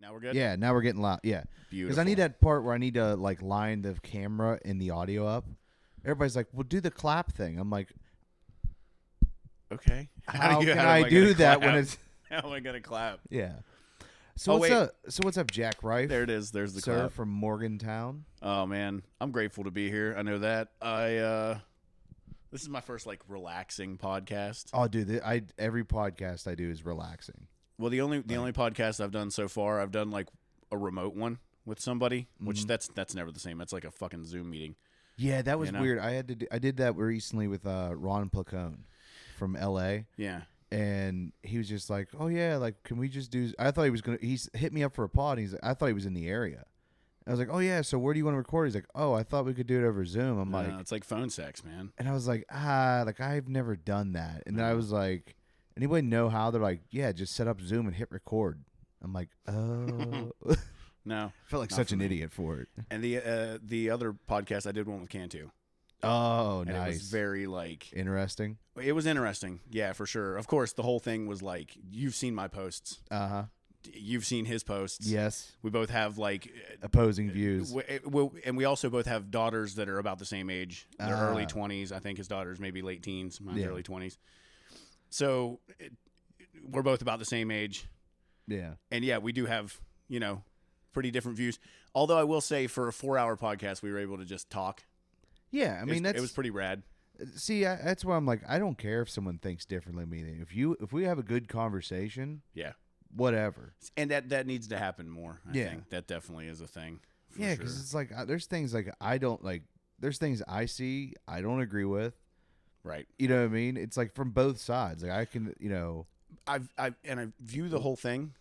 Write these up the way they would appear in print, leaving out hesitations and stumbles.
Now we're good? Yeah, now we're getting loud. Yeah. Beautiful. Because I need that part where I need to like line the camera and the audio up. Everybody's like, well, do the clap thing. I'm like, okay. how can I do that when it's... How am I going to clap? Yeah. So what's up, Jack Rife? There it is. There's the sir clap. from Morgantown. Oh, man. I'm grateful to be here. I know that. This is my first, like, relaxing podcast. Oh, dude, every podcast I do is relaxing. Well, the only podcast I've done so far, I've done, like, a remote one with somebody, which that's never the same. That's like a fucking Zoom meeting. Yeah, that was weird. I did that recently with Ron Placone from L.A. Yeah. And he was just like, "Oh yeah, like can we just do?" I thought he was gonna. He's hit me up for a pod. I thought he was in the area. I was like, "Oh yeah, so where do you want to record?" He's like, "Oh, I thought we could do it over Zoom." I'm like, it's like phone sex, man. and I was like, like I've never done that. And then I was like, anybody know how? They're like, yeah, just set up Zoom and hit record. I'm like, oh. No, I felt like such an idiot for it. And the other podcast I did one with Cantu. Oh, and nice. It was very like interesting. It was interesting, yeah, for sure. Of course, the whole thing was like you've seen my posts. You've seen his posts. Yes. We both have like opposing views, and we also both have daughters that are about the same age. They're early 20s. I think his daughter's maybe late teens. Mine's early 20s. So we're both about the same age. Yeah. And yeah, we do have pretty different views. Although I will say, for a 4-hour podcast, we were able to just talk. Yeah, I mean it was pretty rad. See, that's why I'm like, I don't care if someone thinks differently than me. If we have a good conversation, yeah, whatever. And that needs to happen more. I think that definitely is a thing. Yeah, because it's like there's things like I don't like. There's things I see I don't agree with. Right. You know what I mean? It's like from both sides. Like I can, I view the whole thing.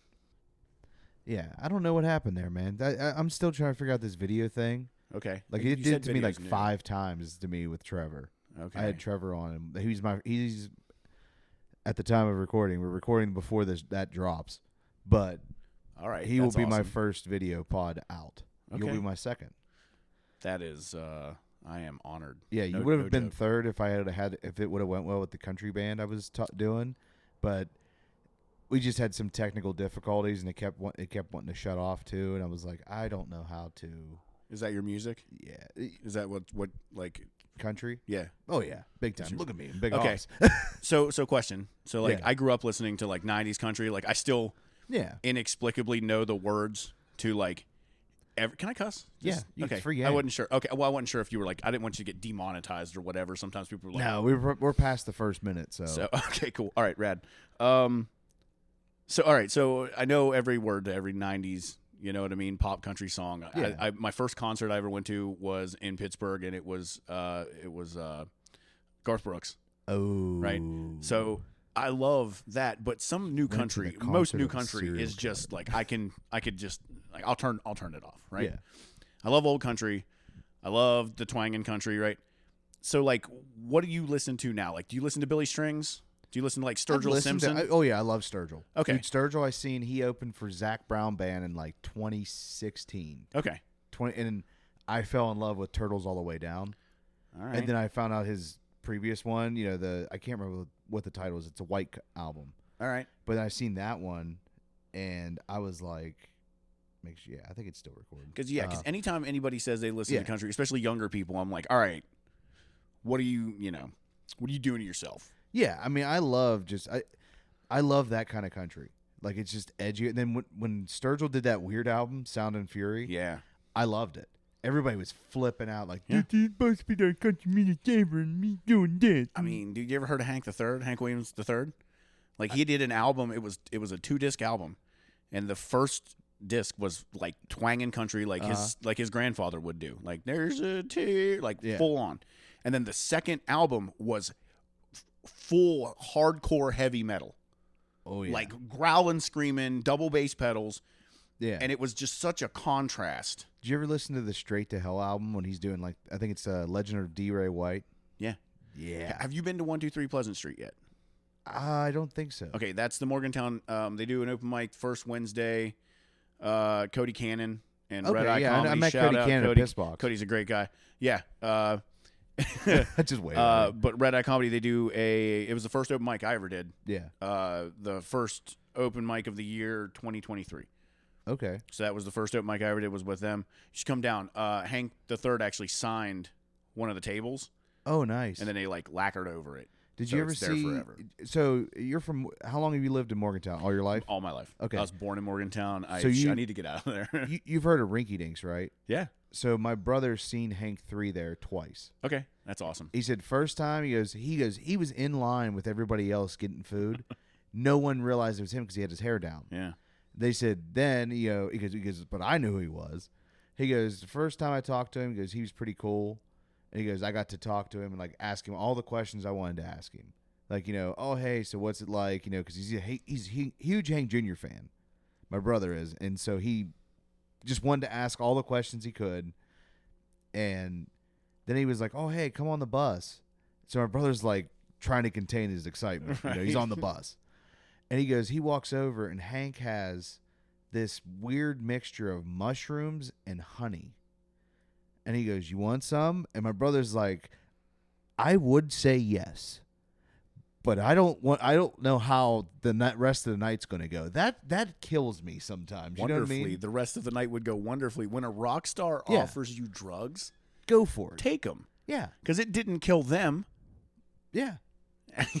Yeah, I don't know what happened there, man. I'm still trying to figure out this video thing. Okay. Like it did it to me like 5 times to me with Trevor. Okay. I had Trevor on him. He's at the time of recording. We're recording before that drops. But all right. He will be my first video pod out. Okay. You'll be my second. That is I am honored. Yeah, you would have been third if if it would have went well with the country band I was doing, but we just had some technical difficulties and it kept wanting to shut off too, and I was like, I don't know how to. Is that your music? Yeah. Is that what like country? Yeah. Oh yeah, big time. Look at me, big. Okay. So question. So like I grew up listening to like 90s country. Like I still inexplicably know the words to like. Can I cuss? Okay. Free game. I wasn't sure. Okay. Well, I wasn't sure if you were like I didn't want you to get demonetized or whatever. Sometimes people were like, no, we're past the first minute. So okay, cool. All right, rad. So all right. So I know every word to every 90s. You know what I mean? Pop country song. Yeah. My first concert I ever went to was in Pittsburgh, and it was Garth Brooks. Oh, right. So I love that, but some new country, most new country is just like I could just like I'll turn it off. Right. Yeah. I love old country. I love the twanging country. Right. So like, what do you listen to now? Like, do you listen to Billy Strings? Do you listen to like Sturgill Simpson? I love Sturgill. Okay. Dude, Sturgill, he opened for Zach Brown Band in like 2016. Okay. And I fell in love with Turtles All the Way Down. All right. And then I found out his previous one, I can't remember what the title is. It's a white album. All right. But I seen that one and I was like, I think it's still recording. Because anytime anybody says they listen to country, especially younger people, I'm like, all right, what are you doing to yourself? Yeah, I mean, I love that kind of country. Like, it's just edgy. And then when Sturgill did that weird album, Sound and Fury, I loved it. Everybody was flipping out like, this must be their country music ever and me doing this. I mean, dude, you ever heard of Hank Williams III? Like, he did an album. It was a 2-disc album, and the first disc was like twanging country, like his grandfather would do. Like, there's a tear, like full on. And then the second album was full hardcore heavy metal. Oh yeah. Like growling, screaming, double bass pedals. Yeah. And it was just such a contrast. Did you ever listen to the Straight to Hell album when he's doing like, I think it's Legend of D. Ray White? Yeah. Yeah. Have you been to 123 Pleasant Street yet? I don't think so. Okay, that's the Morgantown. They do an open mic first Wednesday. Cody Cannon and Red Eye Comedy. I met Shout Cody out Cannon Cody. at Pissbox. Cody's a great guy. Yeah. Just wait. But Red Eye Comedy, they do it was the first open mic I ever did. Yeah. The first open mic of the year 2023. Okay. So that was the first open mic I ever did was with them. You should come down. Hank the Third actually signed one of the tables. Oh, nice. And then they like lacquered over it. Did you ever see? So you're from? How long have you lived in Morgantown? All your life? All my life. Okay. I was born in Morgantown. I need to get out of there. You've heard of Rinky Dinks, right? Yeah. So my brother's seen Hank 3 there twice. Okay, that's awesome. He said first time he was in line with everybody else getting food. No one realized it was him because he had his hair down. Yeah. They said then he goes, but I knew who he was. He goes, the first time I talked to him, he goes, he was pretty cool. And he goes, I got to talk to him and like ask him all the questions I wanted to ask him. Like, oh, hey, so what's it like? Because he's a huge Hank Jr. fan. My brother is. And so he just wanted to ask all the questions he could. And then he was like, oh, hey, come on the bus. So my brother's like trying to contain his excitement. Right. He's on the bus. And he goes, he walks over and Hank has this weird mixture of mushrooms and honey. And he goes, you want some? And my brother's like, I would say yes, but I don't know how the rest of the night's going to go. That kills me sometimes. You Wonderfully. Know what I mean? The rest of the night would go wonderfully. When a rock star offers you drugs, go for it. Take them. Yeah. Because it didn't kill them. Yeah.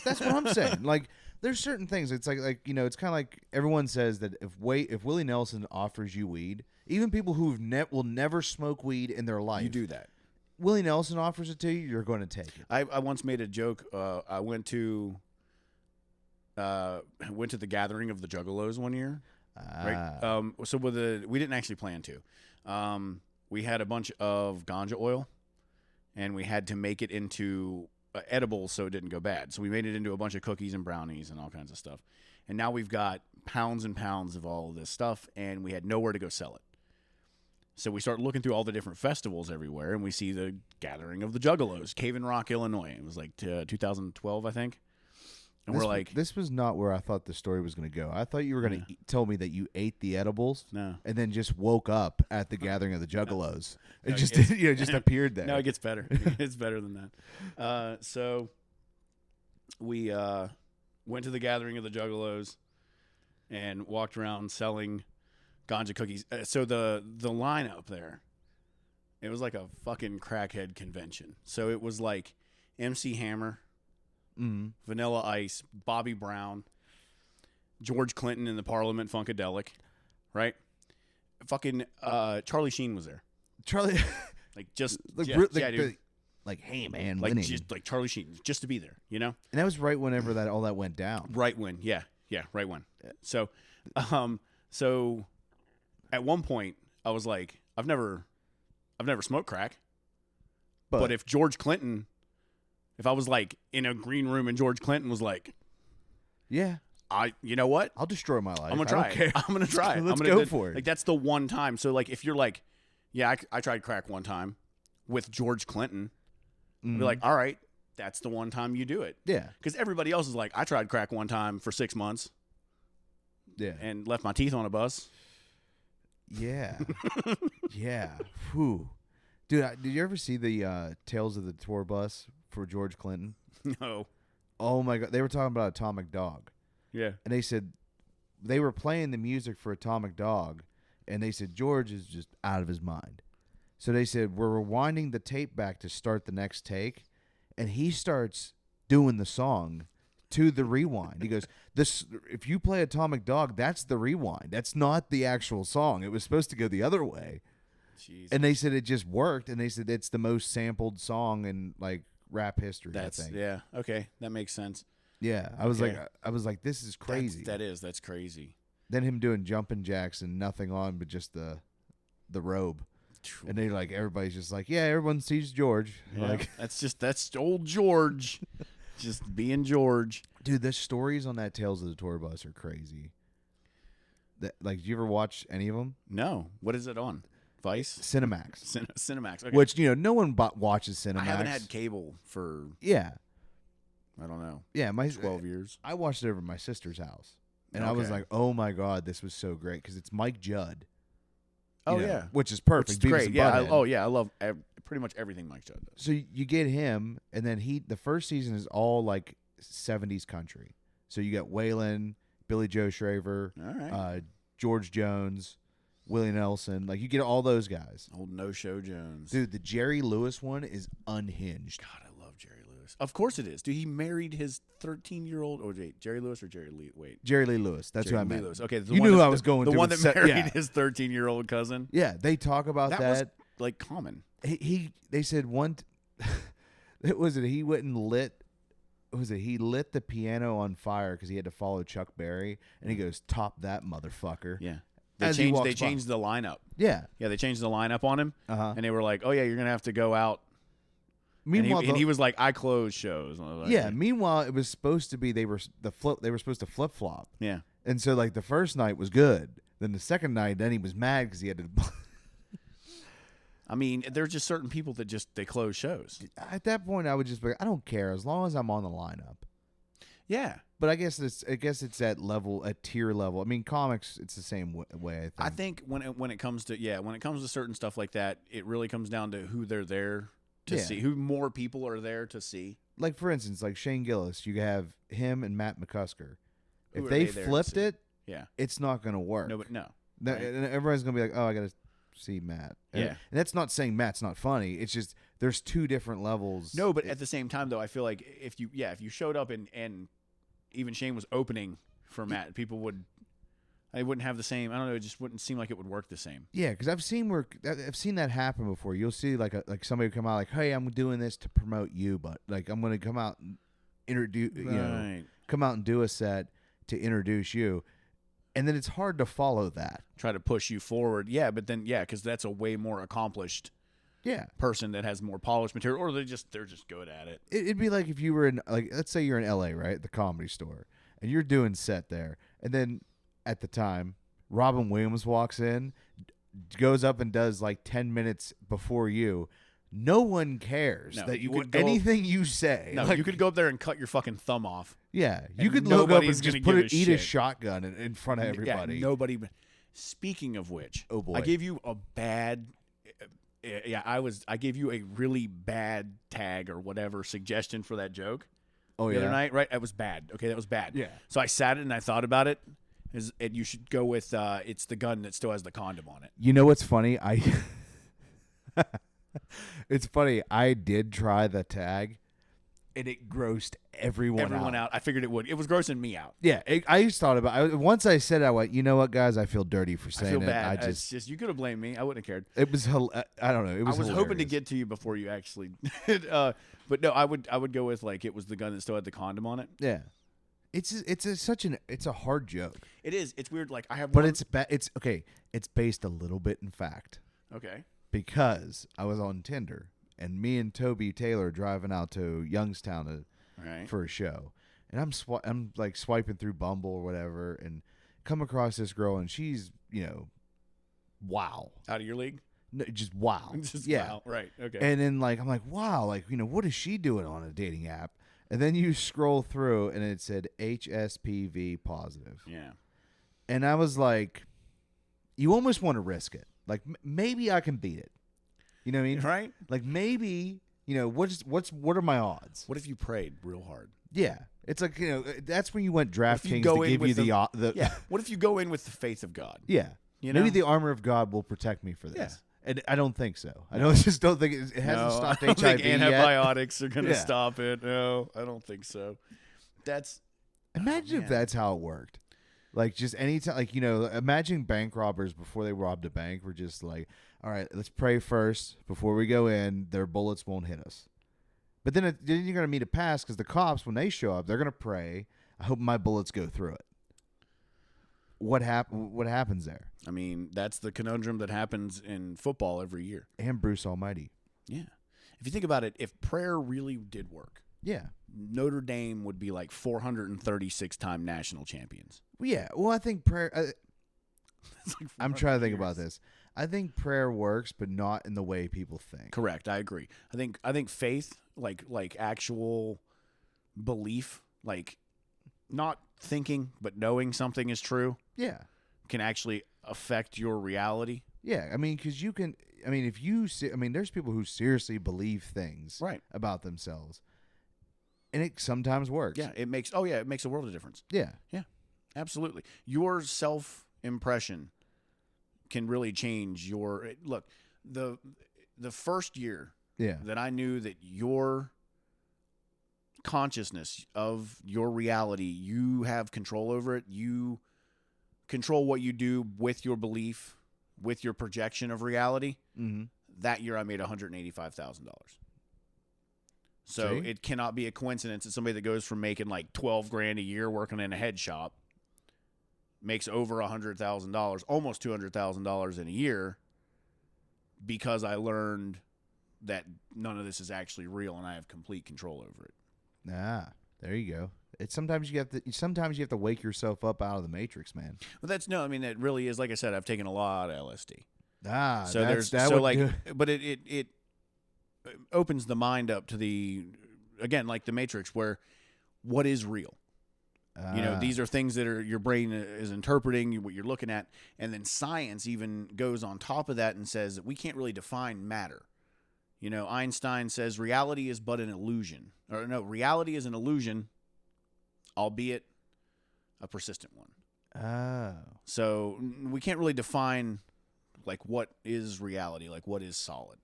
That's what I'm saying. Like, there's certain things. It's like it's kind of like everyone says that if Willie Nelson offers you weed, even people who will never smoke weed in their life, you do that. Willie Nelson offers it to you, you're going to take it. I once made a joke. I went to the gathering of the Juggalos one year. Right. So we didn't actually plan to. We had a bunch of ganja oil, and we had to make it into edible so it didn't go bad. So we made it into a bunch of cookies and brownies and all kinds of stuff. And now we've got pounds and pounds of all of this stuff, and we had nowhere to go sell it. So we start looking through all the different festivals everywhere, and we see the Gathering of the Juggalos, Cave in Rock, Illinois. It was like 2012, I think. And we're like... This was not where I thought the story was going to go. I thought you were going to tell me that you ate the edibles and then just woke up at the Gathering of the Juggalos. It just appeared there. No, it gets better. It's better than that. So we went to the Gathering of the Juggalos and walked around selling ganja cookies. So the line up there, it was like a fucking crackhead convention. So it was like MC Hammer, Vanilla Ice, Bobby Brown, George Clinton in the Parliament Funkadelic, right? Fucking Charlie Sheen was there. Charlie, dude. Like, hey man, like winning. just like Charlie Sheen, just to be there, you know. And that was right whenever all that went down. Right when, yeah, right when. So at one point I was like, I've never smoked crack, but if George Clinton. If I was like in a green room and George Clinton was like, yeah, you know what? I'll destroy my life. I'm gonna try it. I'm gonna try it. Let's go for it. Like that's the one time. So like if you're like, yeah, I tried crack one time with George Clinton. I'd be like, all right, that's the one time you do it. Yeah. Because everybody else is like, I tried crack one time for 6 months. Yeah. And left my teeth on a bus. Yeah. Yeah. Whew. Dude, did you ever see the Tales of the Tour Bus for George Clinton? No. Oh, my God. They were talking about Atomic Dog. Yeah. And they said they were playing the music for Atomic Dog, and they said George is just out of his mind. So they said, we're rewinding the tape back to start the next take, and he starts doing the song to the rewind. He goes, if you play Atomic Dog, that's the rewind. That's not the actual song. It was supposed to go the other way. Jeez. And they said it just worked, and they said it's the most sampled song in like rap history. That's I think. Yeah. Okay, that makes sense. Yeah, I was like, this is crazy. That's crazy. Then him doing jumping jacks and nothing on but just the robe, and they like everybody's just like, yeah, everyone sees George. Yeah. Like that's old George, just being George. Dude, the stories on that Tales of the Tour Bus are crazy. Like, do you ever watch any of them? No. What is it on? Vice? Cinemax. Cinemax. Okay. Which, no one watches Cinemax. I haven't had cable for, I don't know. Yeah, 12 years. I watched it over at my sister's house. And Okay. I was like, oh my God, this was so great. Because it's Mike Judd. Yeah. Which is perfect. It's great. Yeah. I I love pretty much everything Mike Judd does. So you get him, and then the first season is all like 70s country. So you got Waylon, Billy Joe Shaver, All right. George Jones, Willie Nelson. Like, you get all those guys. Old No-Show Jones. Dude, the Jerry Lewis one is unhinged. God, I love Jerry Lewis. Of course it is. Dude, he married his 13-year-old. Oh, wait, Jerry Lewis or Jerry Lee? Wait. Jerry Lee Lewis. That's Jerry who I meant. Lewis. Okay, you knew who I was going to. The one that married his 13-year-old cousin. Yeah, they talk about that. Was, like, common. They said one. He went and lit. He lit the piano on fire because he had to follow Chuck Berry, and he goes, "Top that motherfucker." Yeah. They changed the lineup. Yeah. Yeah, they changed the lineup on him. And they were like, "Oh yeah, you're going to have to go out." Meanwhile, and he was like, "I close shows." Like, yeah, meanwhile it was supposed to be they were supposed to flip-flop. Yeah. And so like the first night was good. Then the second night, then he was mad cuz he had to I mean, there's just certain people that they close shows. At that point I would just be like, I don't care as long as I'm on the lineup. Yeah. But I guess it's at level, at tier level. I mean, comics, it's the same way. I think when it comes to certain stuff like that, it really comes down to who they're there to see, who more people are there to see. Like for instance, like Shane Gillis, you have him and Matt McCusker. If they flipped it, it's not going to work. No. Right. And everybody's going to be like, oh, I got to see Matt. And that's not saying Matt's not funny. It's just there's two different levels. No, but at the same time though, I feel like if you showed up and even Shane was opening for Matt, people wouldn't have the same. I don't know. It just wouldn't seem like it would work the same. Yeah, because I've seen that happen before. You'll see like somebody come out like, "Hey, I'm doing this to promote you, but like I'm going to come out and introduce, come out and do a set to introduce you," and then it's hard to follow that. Try to push you forward, but then because that's a way more accomplished. Person that has more polished material, or they're just good at it. It'd be like if you were in, like, let's say you're in LA, right, the Comedy Store, and you're doing set there, and then at the time Robin Williams walks in, goes up and does like 10 minutes before you. No one cares that you could anything you say. No, you could go up there and cut your fucking thumb off. Yeah, you could look up and just eat a shotgun in front of everybody. Yeah, nobody. Speaking of which, oh boy, I gave you a bad. I gave you a really bad tag or whatever suggestion for that joke. Oh, the other night, right? That was bad. Okay, that was bad. Yeah. So I sat it and I thought about it. And you should go with it's the gun that still has the condom on it. You know what's funny? It's funny. I did try the tag, and it grossed everyone out. I figured it would. It was grossing me out. Yeah, I just thought about it. Once I said it, I went, you know what, guys? I feel dirty for saying I feel bad. it. It's just you could have blamed me. I wouldn't have cared. It was. I don't know. It was. I was hoping to get to you before you actually. But no, I would go with like it was the gun that still had the condom on it. Yeah. It's a hard joke. It is. It's weird. Like I have, but it's okay. It's based a little bit in fact. Okay. Because I was on Tinder and me and Toby Taylor driving out to Youngstown for a show, and I'm like swiping through Bumble or whatever, and come across this girl, and she's wow, out of your league. No, just wow. Wow. Right. Okay. And then like I'm like wow, like what is she doing on a dating app? And then you scroll through, and it said HSPV positive. Yeah. And I was like, you almost want to risk it. Like, maybe I can beat it. You know what I mean? Right? Like, maybe, what are my odds? What if you prayed real hard? Yeah. It's like, that's when you want DraftKings to give you the yeah. What if you go in with the faith of God? Yeah. Maybe the armor of God will protect me for this. Yeah. And I don't think so. I just don't think it hasn't stopped HIV think yet. Antibiotics are going to stop it. No, I don't think so. Imagine if that's how it worked. Like, just anytime, like, imagine bank robbers before they robbed a bank were just like, all right, let's pray first before we go in. Their bullets won't hit us. But then you're going to meet a pass because the cops, when they show up, they're going to pray. I hope my bullets go through it. What happens there? I mean, that's the conundrum that happens in football every year. And Bruce Almighty. Yeah. If you think about it, if prayer really did work, Notre Dame would be like 436-time national champions. Yeah. Well, I think prayer. I'm trying to think about this. I think prayer works, but not in the way people think. Correct. I agree. I think faith, like actual belief, like not thinking but knowing something is true. Yeah. Can actually affect your reality. Yeah. I mean, because you can. I mean, there's people who seriously believe things about themselves. And it sometimes works. Yeah, it makes a world of difference. Yeah. Yeah, absolutely. Your self-impression can really change your look. The first year that I knew that your consciousness of your reality, you have control over it. You control what you do with your belief, with your projection of reality. Mm-hmm. That year I made $185,000. So it cannot be a coincidence that somebody that goes from making like $12,000 a year working in a head shop makes over $100,000, almost $200,000 in a year, because I learned that none of this is actually real and I have complete control over it. There you go. It's sometimes you have to wake yourself up out of the matrix, man. Well, it really is. Like I said, I've taken a lot of LSD. But it opens the mind up to like the Matrix, where what is real. These are things that your brain is interpreting, what you're looking at, and then science even goes on top of that and says that we can't really define matter. Einstein says reality is but an illusion. Or no, reality is an illusion, albeit a persistent one. Oh. So we can't really define like what is reality, like what is solid.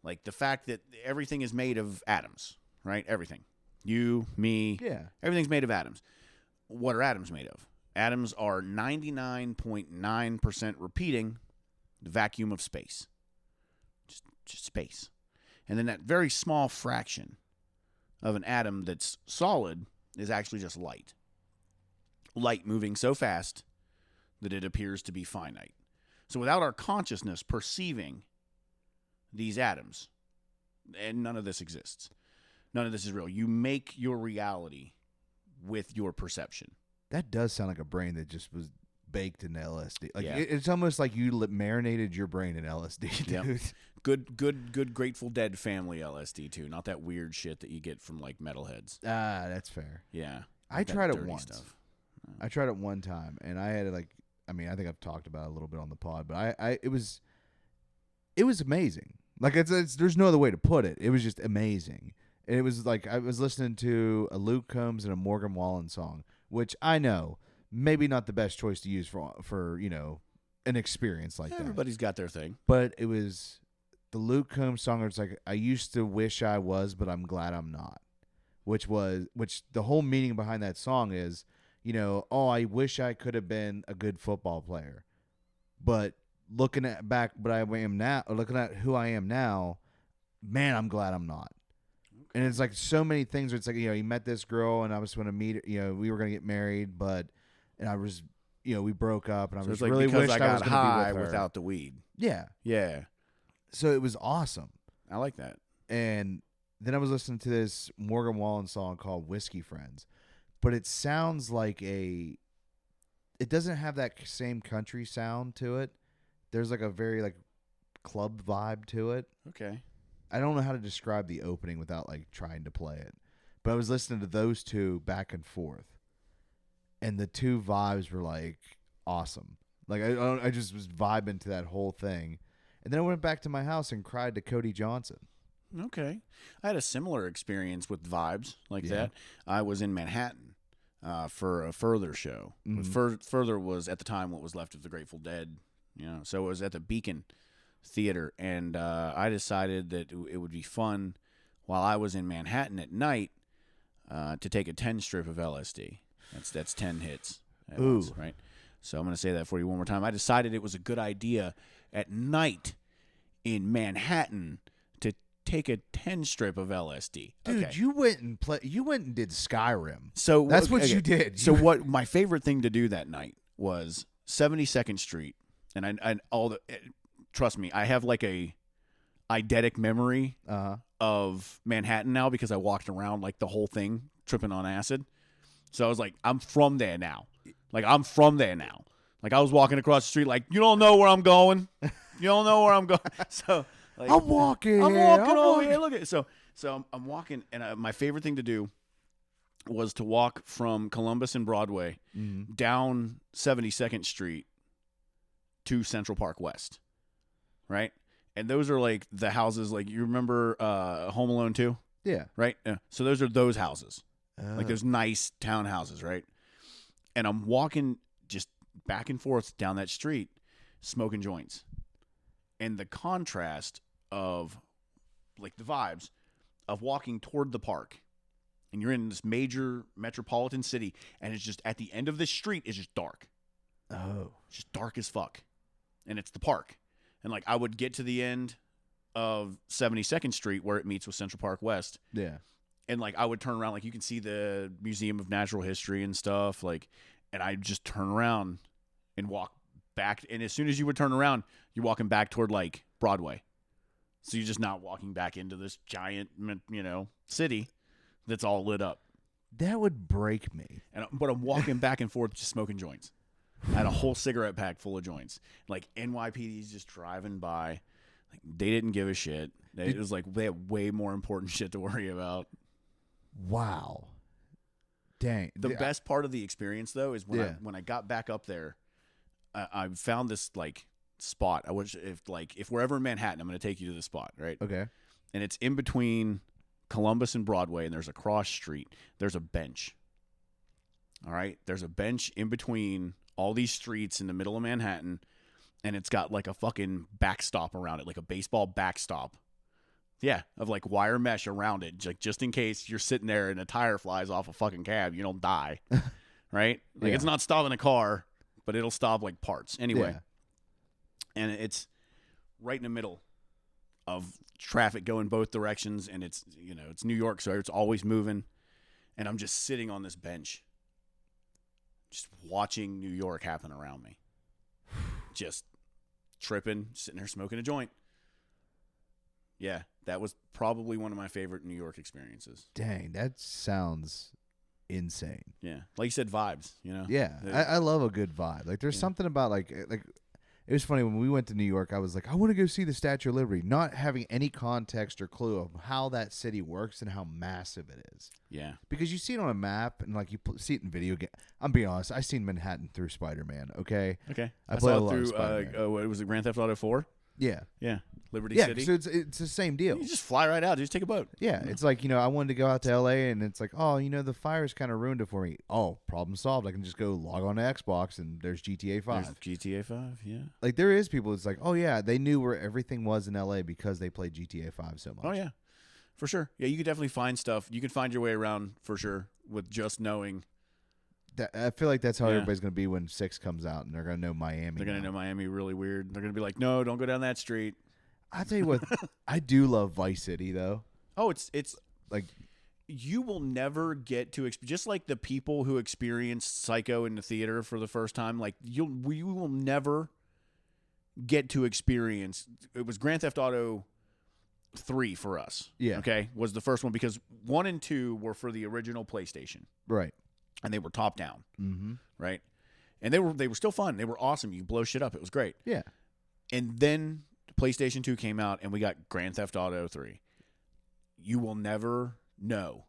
Like the fact that everything is made of atoms, right? Everything. You, me, everything's made of atoms. What are atoms made of? Atoms are 99.9% repeating the vacuum of space. Just space. And then that very small fraction of an atom that's solid is actually just light. Light moving so fast that it appears to be finite. So without our consciousness perceiving these atoms, and none of this exists. None of this is real. You make your reality with your perception. That does sound like a brain that just was baked in LSD. Like it's almost like you marinated your brain in LSD, dude. Yep. Good Grateful Dead family LSD too. Not that weird shit that you get from like metalheads. That's fair. Yeah. I tried it once. I tried it one time, and I had I think I've talked about it a little bit on the pod, but it was amazing. Like there's no other way to put it. It was just amazing. And it was like I was listening to a Luke Combs and a Morgan Wallen song, which I know maybe not the best choice to use for an experience like that. Everybody's got their thing. But it was the Luke Combs song where it's like, I used to wish I was, but I'm glad I'm not. Which the whole meaning behind that song is, I wish I could have been a good football player. But looking at who I am now, man, I'm glad I'm not. Okay. And it's like so many things where it's like, you met this girl and I was going to meet her, we were going to get married, and I was, we broke up, and I was like really because wished I got was high be with her. without the weed. Yeah. Yeah. So it was awesome. I like that. And then I was listening to this Morgan Wallen song called Whiskey Friends, but it sounds like it doesn't have that same country sound to it. There's like a very like club vibe to it. Okay. I don't know how to describe the opening without like trying to play it, but I was listening to those two back and forth, and the two vibes were like awesome. Like I just was vibing to that whole thing, and then I went back to my house and cried to Cody Johnson. Okay. I had a similar experience with vibes like that. I was in Manhattan for a Further show. Mm-hmm. Further was at the time what was left of the Grateful Dead, so it was at the Beacon Theater, and I decided that it would be fun while I was in Manhattan at night to take a 10 strip of LSD. That's 10 hits at once, right? So I'm going to say that for you one more time. I decided it was a good idea at night in Manhattan to take a 10 strip of LSD. Dude, okay. you went and did Skyrim. So that's what you did. So what my favorite thing to do that night was 72nd Street, and trust me, I have like a eidetic memory of Manhattan now because I walked around like the whole thing tripping on acid. So I was like, I'm from there now. Like I'm from there now. Like I was walking across the street like, you don't know where I'm going. You don't know where I'm going. So like, I'm walking over here. Look at it. So I'm walking, and my favorite thing to do was to walk from Columbus and Broadway down 72nd Street to Central Park West, right? And those are like the houses, like you remember Home Alone 2? Yeah. Right? Yeah. So those are those houses, like those nice townhouses, right? And I'm walking just back and forth down that street. smoking joints. And the contrast of, like, the vibes of walking toward the park. And you're in this major metropolitan city. And it's just, at the end of this street, it's just dark. Oh. It's just dark as fuck. And it's the park. And, like, I would get to the end of 72nd Street where it meets with Central Park West. Yeah. And, like, I would turn around. Like, you can see the Museum of Natural History and stuff. Like, and I'd just turn around and walk back. And as soon as you would turn around, you're walking back toward, like, Broadway. So you're just not walking back into this giant, city that's all lit up. That would break me. But I'm walking back and forth just smoking joints. I had a whole cigarette pack full of joints. Like, NYPD's just driving by. Like, they didn't give a shit. It was like they had way more important shit to worry about. Wow. Dang. The best part of the experience, though, is when I got back up there, I found this, like, spot. I wish if we're ever in Manhattan, I'm going to take you to the spot, right? Okay. And it's in between Columbus and Broadway, and there's a cross street. There's a bench. All right? There's a bench in between all these streets in the middle of Manhattan, and it's got, like, a fucking backstop around it, like a baseball backstop. Yeah, of, like, wire mesh around it, like, just in case you're sitting there and a tire flies off a fucking cab, you don't die, right? Like, It's not stopping a car, but it'll stop, like, parts. Anyway. Yeah. And it's right in the middle of traffic going both directions, and it's New York, so it's always moving. And I'm just sitting on this bench, just watching New York happen around me. Just tripping, sitting there smoking a joint. Yeah, that was probably one of my favorite New York experiences. Dang, that sounds insane. Yeah, like you said, vibes. Yeah, I love a good vibe. Like, there's something about like. It was funny when we went to New York. I was like, I want to go see the Statue of Liberty, not having any context or clue of how that city works and how massive it is. Yeah, because you see it on a map and like you see it in video game. I'm being honest. I seen Manhattan through Spider-Man. Okay. I saw it through. What was it? Grand Theft Auto 4. Yeah. Liberty City. So it's the same deal. You just fly right out. You just take a boat. Yeah, it's like, I wanted to go out to L.A. and it's like, oh, the fires kind of ruined it for me. Oh, problem solved. I can just go log on to Xbox and there's GTA 5. There's GTA 5, yeah. Like, there is people, it's like, oh, yeah, they knew where everything was in L.A. because they played GTA 5 so much. Oh, yeah, for sure. Yeah, you could definitely find stuff. You could find your way around for sure with just knowing. I feel like that's how everybody's going to be when 6 comes out, and they're going to know Miami. They're going to know Miami really weird. They're going to be like, no, don't go down that street. I'll tell you what, I do love Vice City, though. Oh, it's like, you will never get to just like the people who experienced Psycho in the theater for the first time. Like, you will never get to experience. It was Grand Theft Auto 3 for us. Yeah. Okay, was the first one because 1 and 2 were for the original PlayStation. Right. And they were top down. Mm-hmm. Right. And they were still fun. They were awesome. You blow shit up. It was great. Yeah. And then PlayStation 2 came out, and we got Grand Theft Auto 3. You will never know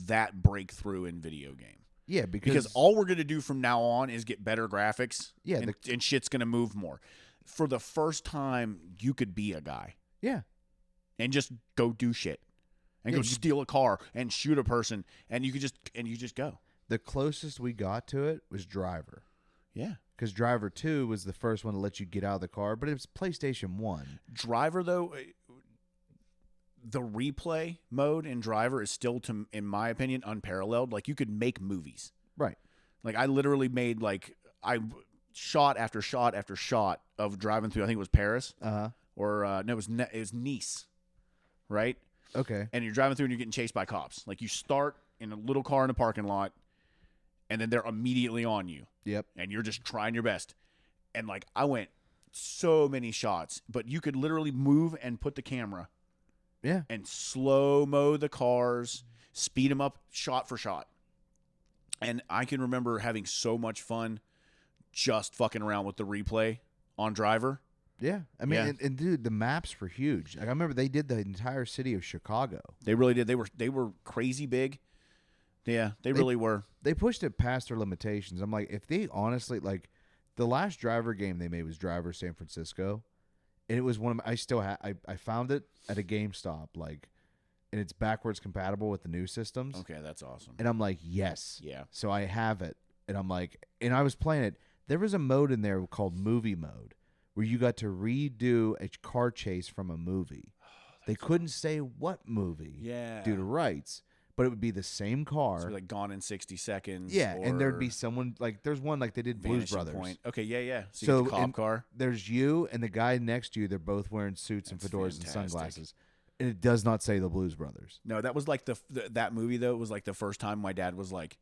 that breakthrough in video game. Yeah, because all we're going to do from now on is get better graphics. Yeah, and shit's going to move more. For the first time, you could be a guy. Yeah. And just go do shit. And go steal a car and shoot a person, and you just go. The closest we got to it was Driver. Yeah. Because Driver 2 was the first one to let you get out of the car, but it was PlayStation 1. Driver, though, the replay mode in Driver is still, in my opinion, unparalleled. Like, you could make movies. Right. Like, I literally made, I shot after shot after shot of driving through, I think it was Paris. Uh-huh. Or, no, it was Nice. Right? Okay. And you're driving through and you're getting chased by cops. Like, you start in a little car in a parking lot, and then they're immediately on you. Yep. And you're just trying your best. And, like, I went so many shots, but you could literally move and put the camera. Yeah. And slow-mo the cars, speed them up shot for shot. And I can remember having so much fun just fucking around with the replay on Driver. Yeah. I mean, and dude, the maps were huge. Like, I remember they did the entire city of Chicago. They really did. They were crazy big. Yeah, they really were. They pushed it past their limitations. I'm like, if they honestly, like, the last Driver game they made was Driver San Francisco, and it was one of my, I found it at a GameStop, like, and it's backwards compatible with the new systems. Okay, that's awesome. And I'm like, yes. Yeah. So I have it, and I'm like, and I was playing it. There was a mode in there called movie mode where you got to redo a car chase from a movie. They couldn't say what movie due to rights, but it would be the same car. So like Gone in 60 Seconds. Yeah, and there'd be someone like there's one like they did Blues Brothers. Point. Okay, yeah. So So you get the cop car. There's you and the guy next to you. They're both wearing suits and fedoras and sunglasses. And it does not say the Blues Brothers. No, that was like that movie though. It was like the first time my dad was like,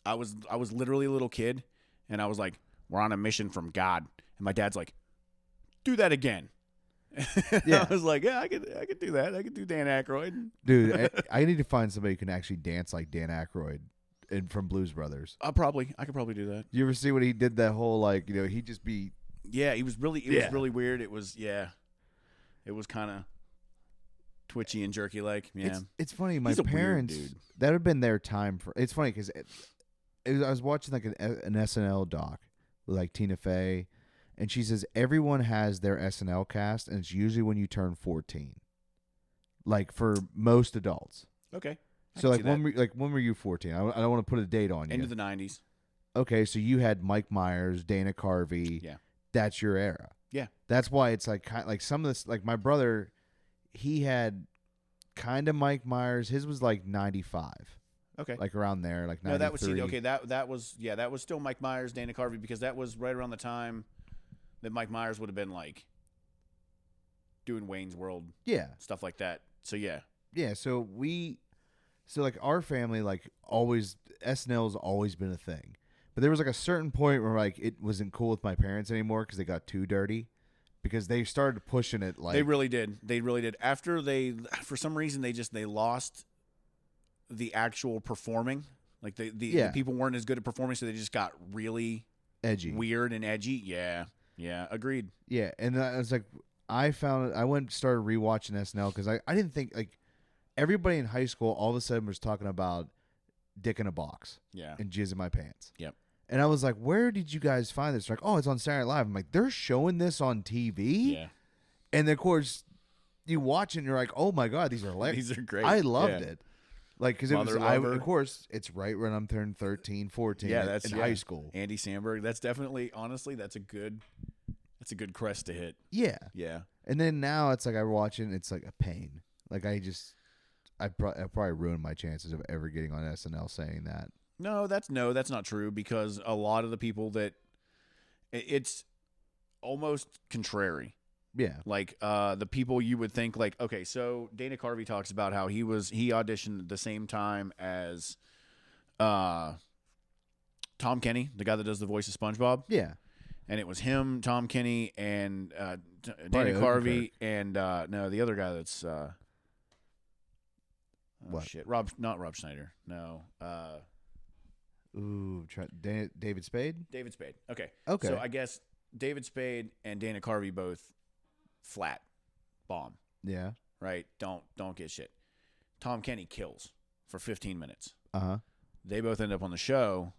I was literally a little kid, and I was like, we're on a mission from God, and my dad's like, do that again. Yeah, I was like, yeah, I could do that. I could do Dan Aykroyd. Dude, I need to find somebody who can actually dance like Dan Aykroyd from Blues Brothers. I could probably do that. You ever see when he did that whole like, he'd just be. Yeah, it was really weird. It was kind of twitchy and jerky like. Yeah, it's funny. My parents, that would have been their time for. It's funny because I was watching like an SNL doc with like Tina Fey. And she says everyone has their SNL cast, and it's usually when you turn 14. Like for most adults. Okay. So like when were you 14? I don't want to put a date on you. End of the 90s. Okay, so you had Mike Myers, Dana Carvey. Yeah. That's your era. Yeah. That's why it's like some of this, like my brother, he had kind of Mike Myers. His was like 95. Okay. Like around there, like 93. No, that was still Mike Myers, Dana Carvey, because that was right around the time that Mike Myers would have been like doing Wayne's World, stuff like that. So yeah. So like our family, like always, SNL's always been a thing, but there was like a certain point where like it wasn't cool with my parents anymore because they got too dirty, because they started pushing it. Like they really did. After for some reason they lost the actual performing. Like the people weren't as good at performing, so they just got really edgy, weird and edgy. Yeah, agreed. Yeah, and I was like, I went and started rewatching SNL because I didn't think, like, everybody in high school all of a sudden was talking about dick in a box and jizz in my pants. Yep. And I was like, where did you guys find this? They're like, oh, it's on Saturday Night Live. I'm like, they're showing this on TV? Yeah. And then, of course, you watch it and you're like, oh my God, these are hilarious. These are great. I loved it. Like, because of course, it's right when I'm turning 13, 14 in high school. Andy Samberg. That's definitely, honestly, that's a good crest to hit. Yeah. Yeah. And then now it's like I watch it and it's like a pain. Like I probably ruined my chances of ever getting on SNL saying that. No, that's not true, because a lot of the people that it's almost contrary. Yeah. Like the people you would think, like, okay, so Dana Carvey talks about how he auditioned at the same time as Tom Kenny, the guy that does the voice of SpongeBob. Yeah. And it was him, Tom Kenny, and Dana Carvey, and no, the other guy that's what? Shit, not Rob Schneider. No. David Spade? David Spade. Okay. So I guess David Spade and Dana Carvey both flat bomb. Yeah. Right? Don't get shit. Tom Kenny kills for 15 minutes. Uh-huh. They both end up on the show.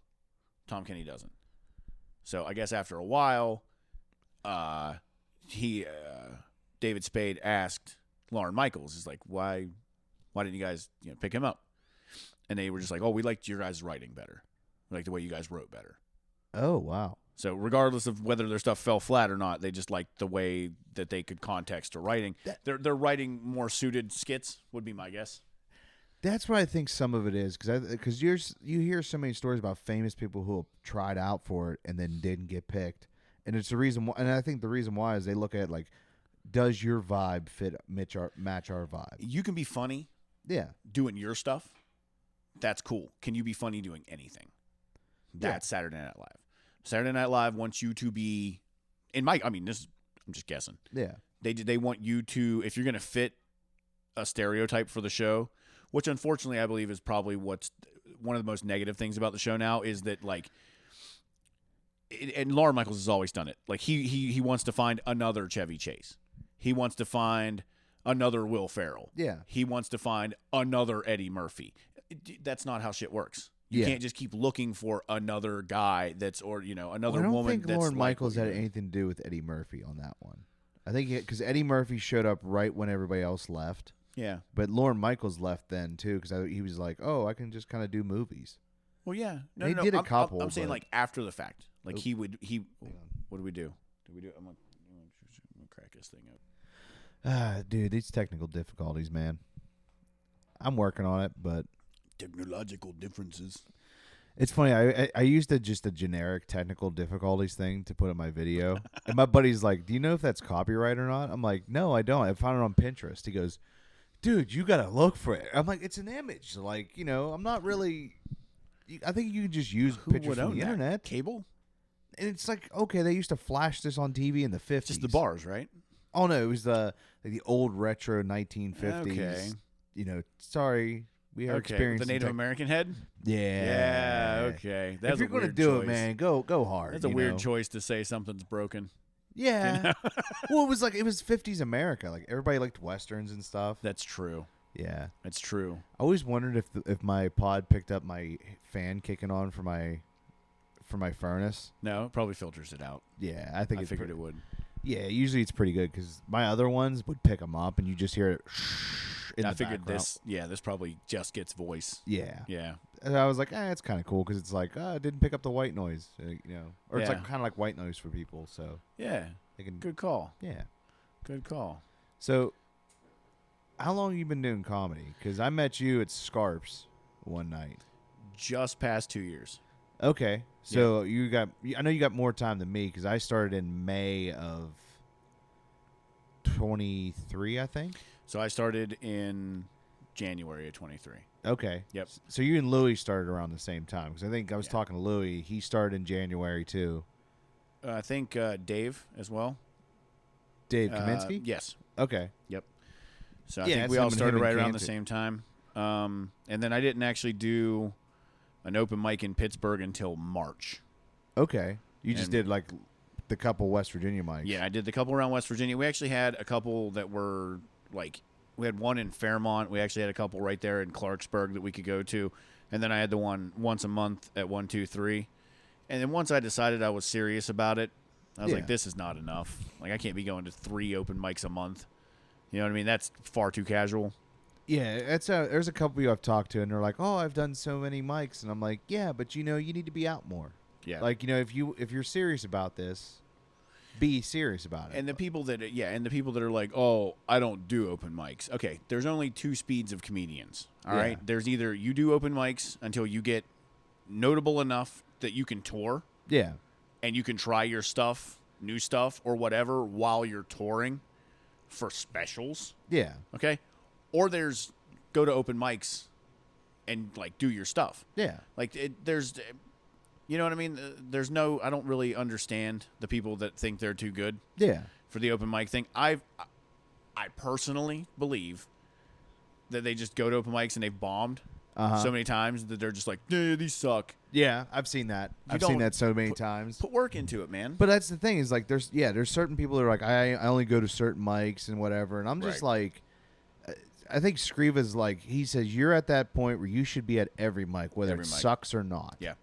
Tom Kenny doesn't. So I guess after a while, David Spade asked Lorne Michaels, he's like, why didn't you guys pick him up? And they were just like, oh, we liked your guys' writing better. We liked the way you guys wrote better. Oh, wow. So regardless of whether their stuff fell flat or not, they just liked the way that they could context to writing. They're writing more suited skits, would be my guess. That's what I think some of it is, because you hear so many stories about famous people who have tried out for it and then didn't get picked, and it's the reason why. And I think the reason why is they look at like, does your vibe match our vibe? You can be funny, doing your stuff. That's cool. Can you be funny doing anything? That's Saturday Night Live. Saturday Night Live wants you to be, I'm just guessing. Yeah. They want you to, if you're going to fit a stereotype for the show, which unfortunately I believe is probably what's one of the most negative things about the show now, is that like, and Lorne Michaels has always done it. Like he wants to find another Chevy Chase. He wants to find another Will Ferrell. Yeah. He wants to find another Eddie Murphy. That's not how shit works. You can't just keep looking for another guy another woman. I don't think that's Lorne Michaels had anything to do with Eddie Murphy on that one. I think because Eddie Murphy showed up right when everybody else left. Yeah. But Lorne Michaels left then too, because he was like, oh, I can just kind of do movies. Well, yeah. He did a couple. I'm saying like after the fact. Like he would. What do we do? I'm gonna crack this thing up. Dude, these technical difficulties, man. I'm working on it, but technological differences. It's funny. I used just a generic technical difficulties thing to put in my video, and my buddy's like, "Do you know if that's copyright or not?" I'm like, "No, I don't. I found it on Pinterest." He goes, "Dude, you gotta look for it." I'm like, "It's an image. Like, I'm not really. I think you can just use pictures from the internet. Cable." And it's like, okay, they used to flash this on TV in the 50s. Just the bars, right? Oh no, it was the old retro 1950s. Okay. Sorry, we are experiencing the Native American head. Yeah. Yeah. Okay. That's if you're going to do choice. It, man, go hard. That's a weird choice to say something's broken. Yeah. Well, it was 50s America. Like everybody liked westerns and stuff. That's true. Yeah, that's true. I always wondered if my pod picked up my fan kicking on for my furnace. No, it probably filters it out. Yeah, I figured it would. Yeah, usually it's pretty good because my other ones would pick them up and you just hear it. I figured background. This probably just gets voice. Yeah. Yeah. And I was like, it's kind of cool because it's like, it didn't pick up the white noise, or it's like kind of like white noise for people. So yeah, good call. Yeah, good call. So, how long have you been doing comedy? Because I met you at Scarps one night. Just past 2 years. Okay, so I know you got more time than me because I started in May of 23, I think. So I started in January of 23. Okay. Yep. So you and Louis started around the same time because I think I was talking to Louis. He started in January too. I think Dave as well. Dave Kaminsky? Yes. Okay. Yep. So I think we all started right around the same time. And then I didn't actually do an open mic in Pittsburgh until March. Okay. You just did like the couple West Virginia mics. Yeah, I did the couple around West Virginia. We actually had a couple that were like, we had one in Fairmont. We actually had a couple right there in Clarksburg that we could go to. And then I had the one once a month at 123. And then once I decided I was serious about it, I was like, this is not enough. Like, I can't be going to 3 open mics a month. You know what I mean? That's far too casual. Yeah, there's a couple you I've talked to, and they're like, "Oh, I've done so many mics," and I'm like, "Yeah, but you need to be out more. Yeah, like if you're serious about this, be serious about it." And the people that are like, "Oh, I don't do open mics." Okay, there's only 2 speeds of comedians. All right, there's either you do open mics until you get notable enough that you can tour. Yeah, and you can try your stuff, new stuff, or whatever while you're touring for specials. Yeah. Okay. Or there's go to open mics and like do your stuff. Yeah. Like there's, you know what I mean? I don't really understand the people that think they're too good. Yeah. For the open mic thing. I personally believe that they just go to open mics and they've bombed so many times that they're just like, these suck. Yeah, I've seen that. I've seen that so many times. Put work into it, man. But that's the thing is like there's certain people that are like I only go to certain mics and whatever, and I'm just like, I think Scriva's like he says you're at that point where you should be at every mic whether it sucks or not. Yeah.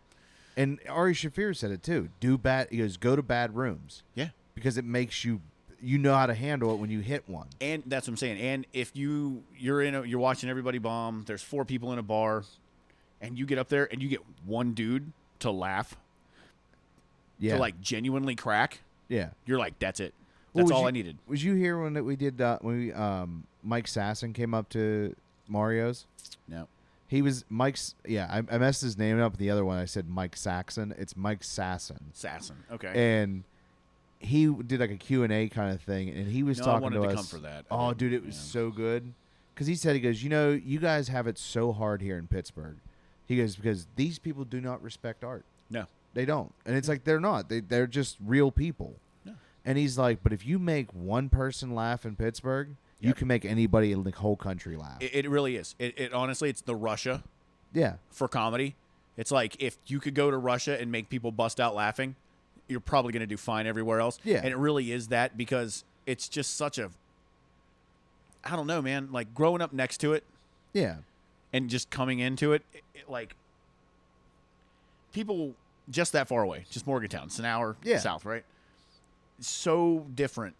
And Ari Shaffir said it too. He goes go to bad rooms. Yeah. Because it makes you know how to handle it when you hit one. And that's what I'm saying. And if you're watching everybody bomb, there's 4 people in a bar, and you get up there and you get one dude to laugh, to like genuinely crack. Yeah, you're like, that's it. That's all I needed. Was you here when we did Mike Sasson came up to Mario's? No. He was Mike's. Yeah, I messed his name up. The other one I said Mike Saxon. It's Mike Sasson. Sasson. Okay. And he did like a Q&A kind of thing, and he was talking to us. Come for that. Oh, dude, it was so good. Because he goes, you guys have it so hard here in Pittsburgh. He goes, because these people do not respect art. No. They don't. And it's like, they're not. They're just real people. No. And he's like, but if you make one person laugh in Pittsburgh, you can make anybody in the whole country laugh. It really is. It honestly, it's the Russia. Yeah. For comedy. It's like, if you could go to Russia and make people bust out laughing, you're probably going to do fine everywhere else. Yeah. And it really is that, because it's just such a, I don't know, man, like growing up next to it. Yeah. And just coming into it, like people just that far away, just Morgantown, it's an hour south, right? So different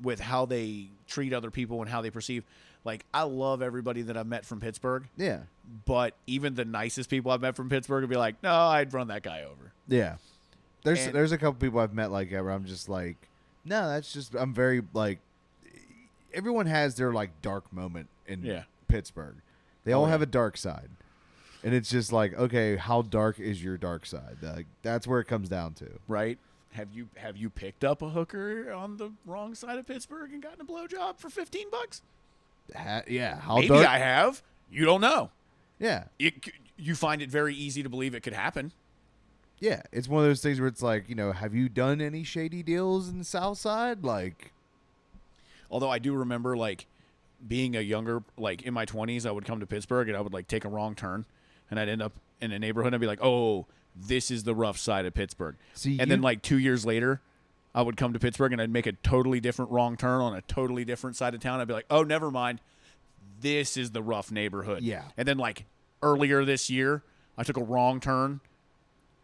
with how they treat other people and how they perceive. Like, I love everybody that I've met from Pittsburgh. Yeah. But even the nicest people I've met from Pittsburgh would be like, no, I'd run that guy over. Yeah. There's a couple people I've met like that where I'm just like, no, that's just I'm very like. Everyone has their like dark moment in Pittsburgh. They all have a dark side, and it's just like, okay, how dark is your dark side? Like, that's where it comes down to, right? Have you picked up a hooker on the wrong side of Pittsburgh and gotten a blowjob for $15? Yeah, how maybe dark? I have. You don't know. Yeah, you find it very easy to believe it could happen. Yeah, it's one of those things where it's like, have you done any shady deals in the South Side? Like, although I do remember like being a younger, like in my 20s, I would come to Pittsburgh and I would like take a wrong turn, and I'd end up in a neighborhood and I'd be like, oh, this is the rough side of Pittsburgh. Then like 2 years later, I would come to Pittsburgh and I'd make a totally different wrong turn on a totally different side of town. I'd be like, oh, never mind. This is the rough neighborhood. Yeah. And then like earlier this year, I took a wrong turn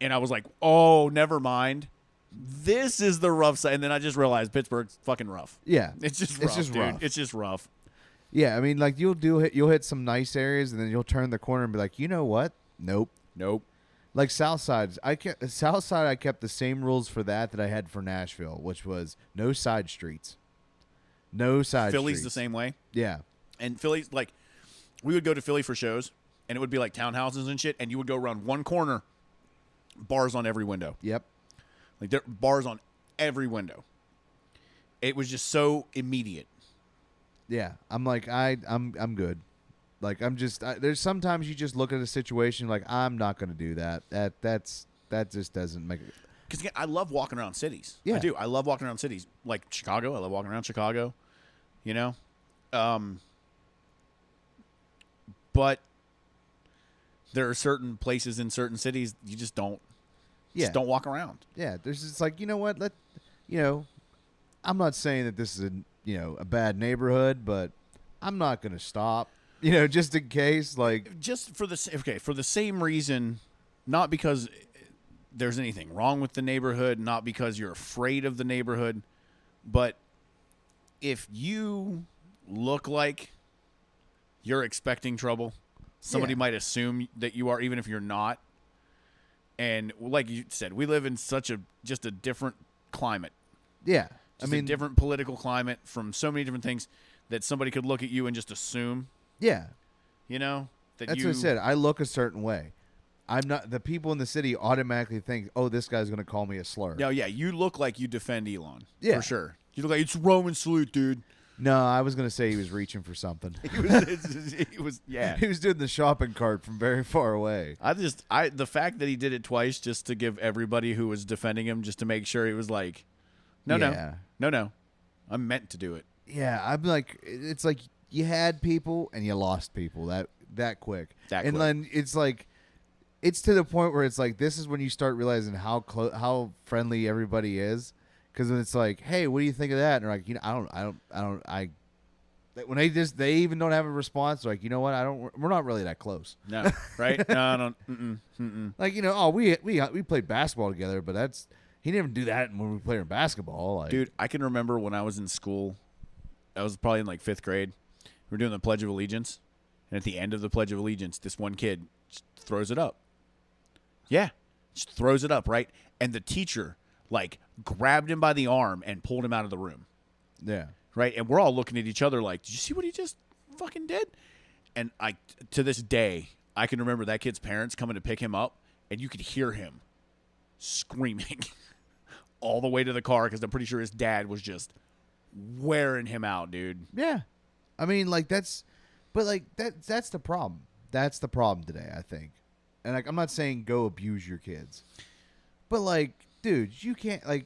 and I was like, oh, never mind. This is the rough side. And then I just realized Pittsburgh's fucking rough. Yeah. It's just rough, dude. Rough. It's just rough. Yeah, I mean, like you'll hit some nice areas and then you'll turn the corner and be like, you know what? Nope. Like South Side, I kept the same rules for that I had for Nashville, which was no side streets. No side Philly's streets. the same way. Yeah. And Philly's like, we would go to Philly for shows, and it would be like townhouses and shit, and you would go around one corner, bars on every window. Yep. Like there bars on every window. It was just so immediate. Yeah, I'm like I'm good. Like I'm just there's sometimes you just look at a situation like I'm not going to do that. That just doesn't make it. Because again, I love walking around cities. Yeah. I do. I love walking around cities like Chicago. I love walking around Chicago. But there are certain places in certain cities you just don't. Just don't walk around. Yeah, there's just like, you know what? I'm not saying that this is a bad neighborhood, but I'm not going to stop. Just in case, like, just for the same reason, not because there's anything wrong with the neighborhood, not because you're afraid of the neighborhood, but if you look like you're expecting trouble, somebody might assume that you are, even if you're not. And like you said, we live in just a different climate. Yeah. A different political climate from so many different things that somebody could look at you and just assume. Yeah. That's what I said. I look a certain way. I'm not. The people in the city automatically think, oh, this guy's going to call me a slur. No, yeah. You look like you defend Elon. Yeah. For sure. You look like it's Roman salute, dude. No, I was going to say he was reaching for something. he was, yeah. He was doing the shopping cart from very far away. The fact that he did it twice just to give everybody who was defending him, just to make sure he was like, no, I'm meant to do it. Yeah, I'm like, it's like you had people and you lost people that quick. Then it's like, it's to the point where it's like, this is when you start realizing how friendly everybody is. Because when it's like, hey, what do you think of that? And they're like, when they even don't have a response, they're like, you know what? We're not really that close. No, right? No, I don't. Like, we played basketball together, but he didn't do that when we played basketball. Like, dude, I can remember when I was in school, I was probably in like 5th grade. We were doing the Pledge of Allegiance. And at the end of the Pledge of Allegiance, this one kid just throws it up. Yeah, just throws it up, right? And the teacher, like, grabbed him by the arm and pulled him out of the room. Yeah. Right? And we're all looking at each other like, did you see what he just fucking did? And to this day, I can remember that kid's parents coming to pick him up, and you could hear him screaming all the way to the car because I'm pretty sure his dad was just wearing him out, dude. Yeah. I mean, like, that's the problem. That's the problem today, I think. And, like, I'm not saying go abuse your kids. But, like, dude, you can't, like,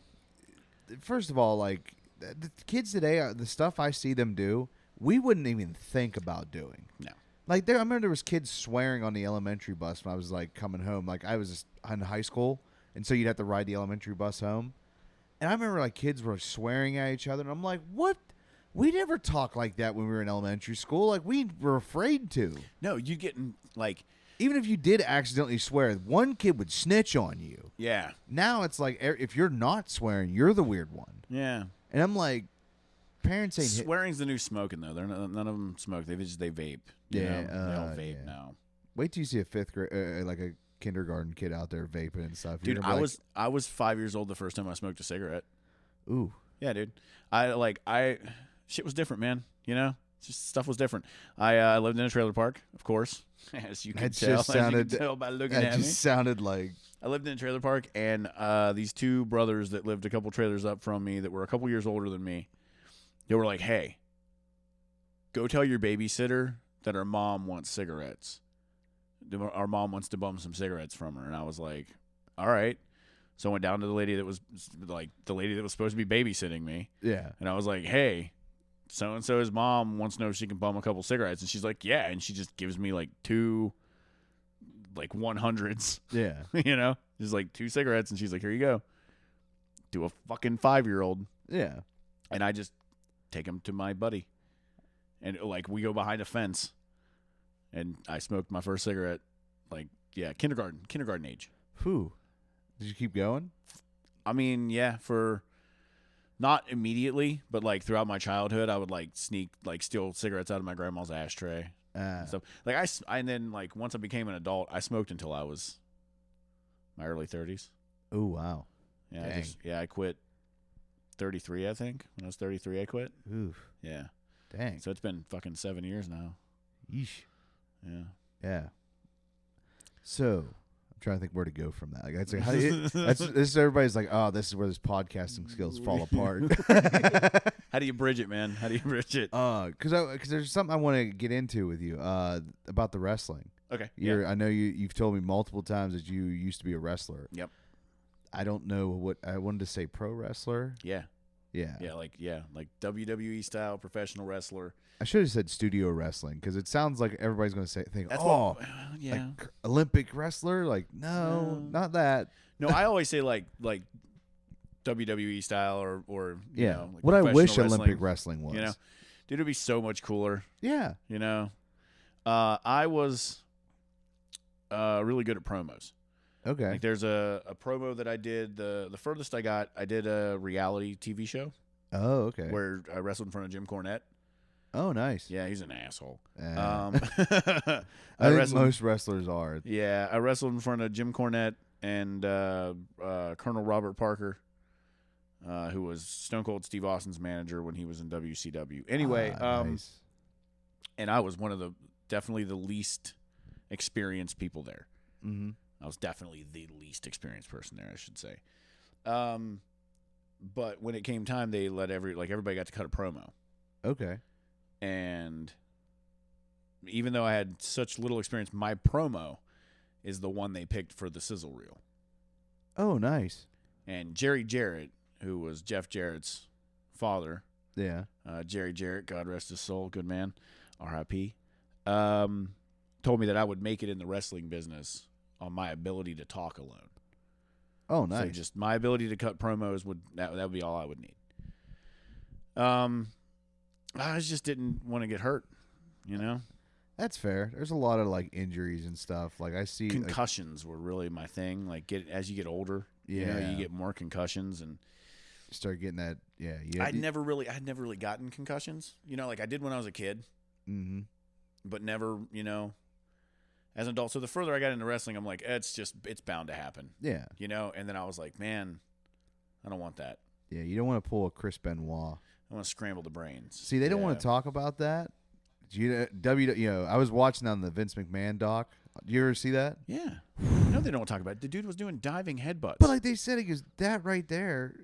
first of all, like, the kids today, the stuff I see them do, we wouldn't even think about doing. No. Like, I remember there was kids swearing on the elementary bus when I was, like, coming home. Like, I was just in high school, and so you'd have to ride the elementary bus home. And I remember, like, kids were swearing at each other, and I'm like, what? We never talked like that when we were in elementary school. Like, we were afraid to. No, you getting, like... Even if you did accidentally swear, one kid would snitch on you. Yeah. Now it's like, if you're not swearing, you're the weird one. Yeah. And I'm like, parents ain't... Swearing's the new smoking, though. None of them smoke. They vape. Yeah. They all vape now. Wait till you see a 5th grade, like a kindergarten kid out there vaping and stuff. Dude, I was 5 years old the first time I smoked a cigarette. Ooh. Yeah, dude. Shit was different, man. You know, just stuff was different. I lived in a trailer park, of course, as you can tell by looking at me. It just sounded like. I lived in a trailer park, and these two brothers that lived a couple trailers up from me that were a couple years older than me, they were like, hey, go tell your babysitter that our mom wants cigarettes. Our mom wants to bum some cigarettes from her. And I was like, all right. So I went down to the lady that was supposed to be babysitting me. Yeah. And I was like, hey, so-and-so's mom wants to know if she can bum a couple cigarettes. And she's like, yeah. And she just gives me like two, like 100s. Yeah. You know, just like 2 cigarettes. And she's like, here you go. To a fucking 5-year-old. Yeah. And I just take him to my buddy. And like we go behind a fence. And I smoked my first cigarette, like, yeah, kindergarten age. Whew. Did you keep going? I mean, yeah, for not immediately, but like throughout my childhood, I would like steal cigarettes out of my grandma's ashtray and stuff. Like and then like once I became an adult, I smoked until I was my early 30s. Oh wow. Yeah, I quit 33, I think. When I was 33, I quit. Oof. Yeah. Dang. So it's been fucking 7 years now. Yeesh. Yeah. Yeah. So I'm trying to think where to go from that. Like, I'd say, this is everybody's like, oh, this is where this podcasting skills fall apart. How do you bridge it, man? How do you bridge it? Because there's something I want to get into with you about the wrestling. Okay. I know you've told me multiple times that you used to be a wrestler. Yep. I don't know what I wanted to say. Pro wrestler. Yeah. Yeah. Yeah, like WWE style professional wrestler. I should have said studio wrestling because it sounds like everybody's going to think, yeah, like Olympic wrestler. Like, no, not that. No, I always say like WWE style or you know, like what I wish wrestling. Olympic wrestling was. You know, dude, it'd be so much cooler. Yeah. You know, I was really good at promos. Okay. Like there's a promo that I did. The furthest I got, I did a reality TV show. Oh, okay. Where I wrestled in front of Jim Cornette. Oh, nice. Yeah, he's an asshole. I think most wrestlers are. Yeah, I wrestled in front of Jim Cornette and Colonel Robert Parker, who was Stone Cold Steve Austin's manager when he was in WCW. Anyway, nice. And I was one of definitely the least experienced people there. Mm-hmm. I was definitely the least experienced person there, I should say. But when it came time, they let everybody got to cut a promo. Okay. And even though I had such little experience, my promo is the one they picked for the sizzle reel. Oh, nice. And Jerry Jarrett, who was Jeff Jarrett's father. Yeah. Jerry Jarrett, God rest his soul, good man, R.I.P., told me that I would make it in the wrestling business on my ability to talk alone. Oh, nice. So just my ability to cut promos that would be all I would need. I just didn't want to get hurt, you know? That's fair. There's a lot of like injuries and stuff. Like I see concussions were really my thing. Like as you get older, you know, you get more concussions and start getting that. Yeah. I'd never really gotten concussions. You know, like I did when I was a kid. Mm-hmm. But never, you know, as an adult. So the further I got into wrestling, I'm like, it's bound to happen. Yeah. You know, and then I was like, man, I don't want that. Yeah, you don't want to pull a Chris Benoit. I want to scramble the brains. See, they don't want to talk about that. I was watching on the Vince McMahon doc. Do you ever see that? Yeah. No, they don't talk about it. The dude was doing diving headbutts. But like they said, he goes, that right there.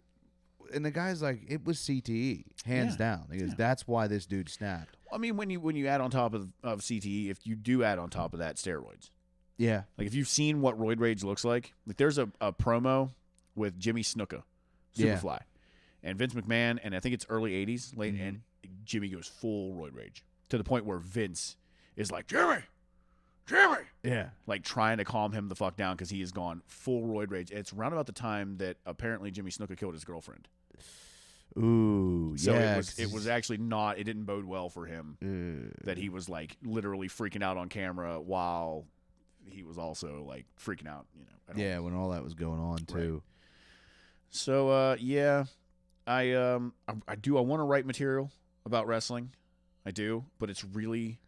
And the guy's like, it was CTE, hands down. He goes, that's why this dude snapped. I mean, when you add on top of CTE, if you do add on top of that steroids. Yeah. Like if you've seen what roid rage looks like there's a promo with Jimmy Snuka, Superfly, and Vince McMahon, and I think it's early 80s, late, and Jimmy goes full roid rage to the point where Vince is like, Jimmy! Yeah. Like trying to calm him the fuck down because he has gone full roid rage. It's around about the time that apparently Jimmy Snuka killed his girlfriend. Ooh, so it was actually not. It didn't bode well for him that he was like literally freaking out on camera while he was also like freaking out. You know. When all that was going on too. Right. So I do. I want to write material about wrestling. I do, but it's really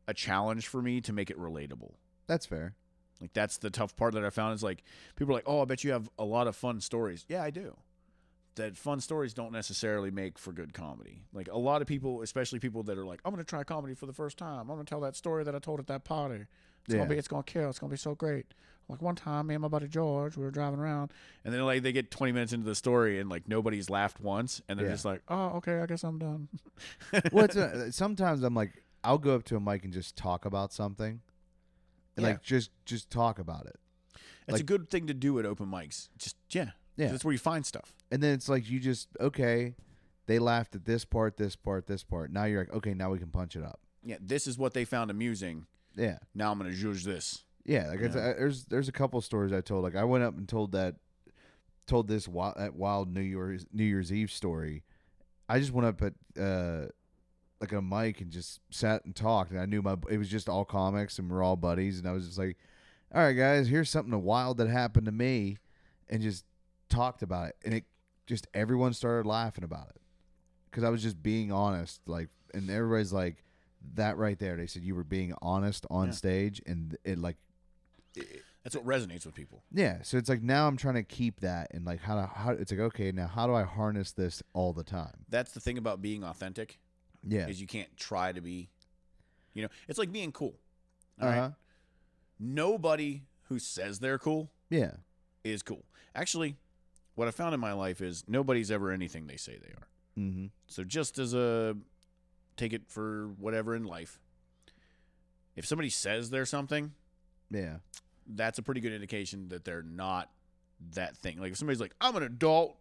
a challenge for me to make it relatable. That's fair. Like, that's the tough part that I found is, like, people are like, oh, I bet you have a lot of fun stories. Yeah, I do. That fun stories don't necessarily make for good comedy. Like, a lot of people, especially people that are like, I'm going to try comedy for the first time. I'm going to tell that story that I told at that party. It's going to kill. It's going to be so great. Like, one time, me and my buddy George, we were driving around, and then, like, they get 20 minutes into the story, and, like, nobody's laughed once, and they're just like, oh, okay, I guess I'm done. Well, sometimes I'm like, I'll go up to a mic and just talk about something, and like just talk about it. It's like, a good thing to do at open mics. Just that's where you find stuff. And then it's like you just they laughed at this part, this part, this part. Now you're like, okay, now we can punch it up. Yeah, this is what they found amusing. Yeah. Now I'm gonna judge this. Yeah, like there's a couple stories I told. Like I went up and told this wild New Year's Eve story. I just went up at like a mic and just sat and talked, and I knew it was just all comics and we're all buddies, and I was just like, all right guys, here's something wild that happened to me, and just talked about it, and it just everyone started laughing about it because I was just being honest, like, and everybody's like, that right there, they said you were being honest on stage, and it like. That's what resonates with people. Yeah, so it's like now I'm trying to keep that, and like how it's like, okay, now how do I harness this all the time? That's the thing about being authentic. Yeah, is you can't try to be, it's like being cool. All right? Nobody who says they're cool, is cool. Actually, what I found in my life is nobody's ever anything they say they are. Mm-hmm. So just take it for whatever in life. If somebody says they're something, that's a pretty good indication that they're not that thing. Like if somebody's like, I'm an adult,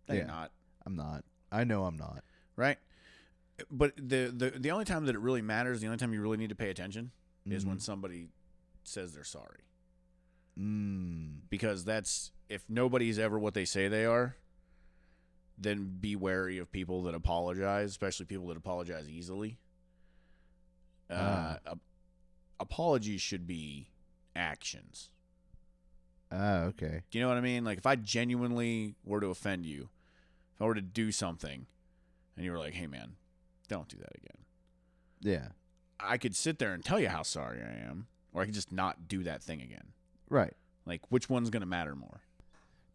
they're not. I'm not. I know I'm not. Right? But the only time that it really matters, the only time you really need to pay attention is when somebody says they're sorry. Because if nobody's ever what they say they are, then be wary of people that apologize, especially people that apologize easily. Apologies should be actions. Okay. Do you know what I mean? Like if I genuinely were to offend you, if I were to do something and you were like, hey man, don't do that again. Yeah. I could sit there and tell you how sorry I am, or I could just not do that thing again. Right. Like which one's going to matter more?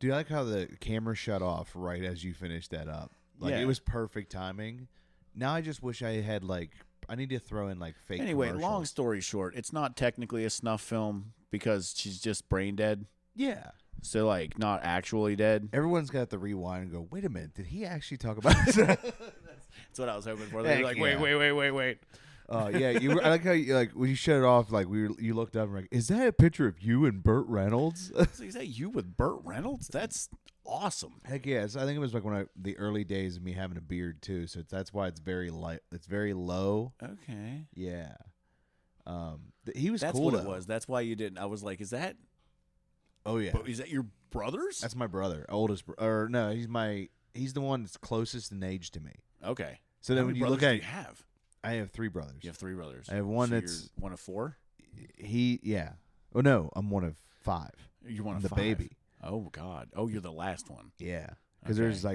Do you like how the camera shut off right as you finished that up? Like it was perfect timing. Now I just wish I had I need to throw in fake Anyway, commercials. long story short, it's not technically a snuff film because she's just brain dead. Yeah. So not actually dead. Everyone's got to rewind and go, wait a minute, did he actually talk about this? That's what I was hoping for. They're like, wait. Yeah, I like how you when you shut it off, you looked up and were like, is that a picture of you and Burt Reynolds? So is that you with Burt Reynolds? That's awesome. Heck yeah! So I think it was the early days of me having a beard too. So that's why it's very light. It's very low. Okay. Yeah. He was that's cool. That's what it was. That's why you didn't. I was like, is that? Oh yeah. Is that your brother's? That's my brother, oldest. Or no, he's the one that's closest in age to me. Okay. So then when you look at you have. I have 3 brothers. You have 3 brothers. I have one so that's you're one of 4. Yeah. Oh no, I'm one of 5. You're one of the 5. Baby. Oh God. Oh, you're the last one. Yeah. Because there's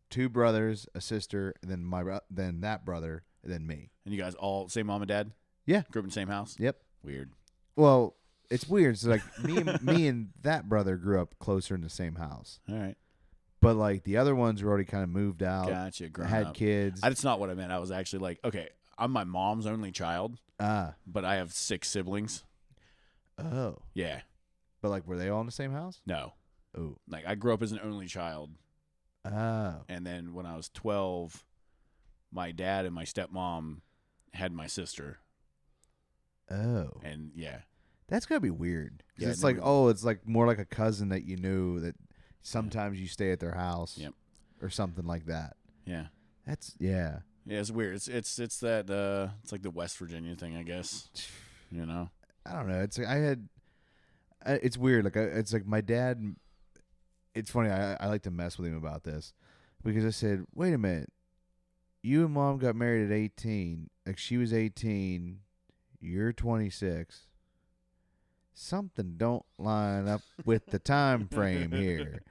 2 brothers, a sister, and then that brother, and then me. And you guys all same mom and dad? Yeah. Grew up in the same house? Yep. Weird. Well, it's weird. So me and that brother grew up closer in the same house. All right. But the other ones were already kind of moved out. Gotcha. Had up. Kids. That's not what I meant. I was actually okay, I'm my mom's only child. But I have 6 siblings. Oh. Yeah. But were they all in the same house? No. Oh. I grew up as an only child. Oh. And then when I was 12, my dad and my stepmom had my sister. Oh. And yeah. That's gotta be weird. Yeah, it's it's more like a cousin that you knew that sometimes you stay at their house. Yep. Or something like that. Yeah. Yeah, it's weird. It's that it's like the West Virginia thing, I guess. You know. I don't know. It's weird. It's my dad. It's funny. I like to mess with him about this because I said, "Wait a minute, you and Mom got married at 18. She was 18. You're 26. Something don't line up with the time frame here.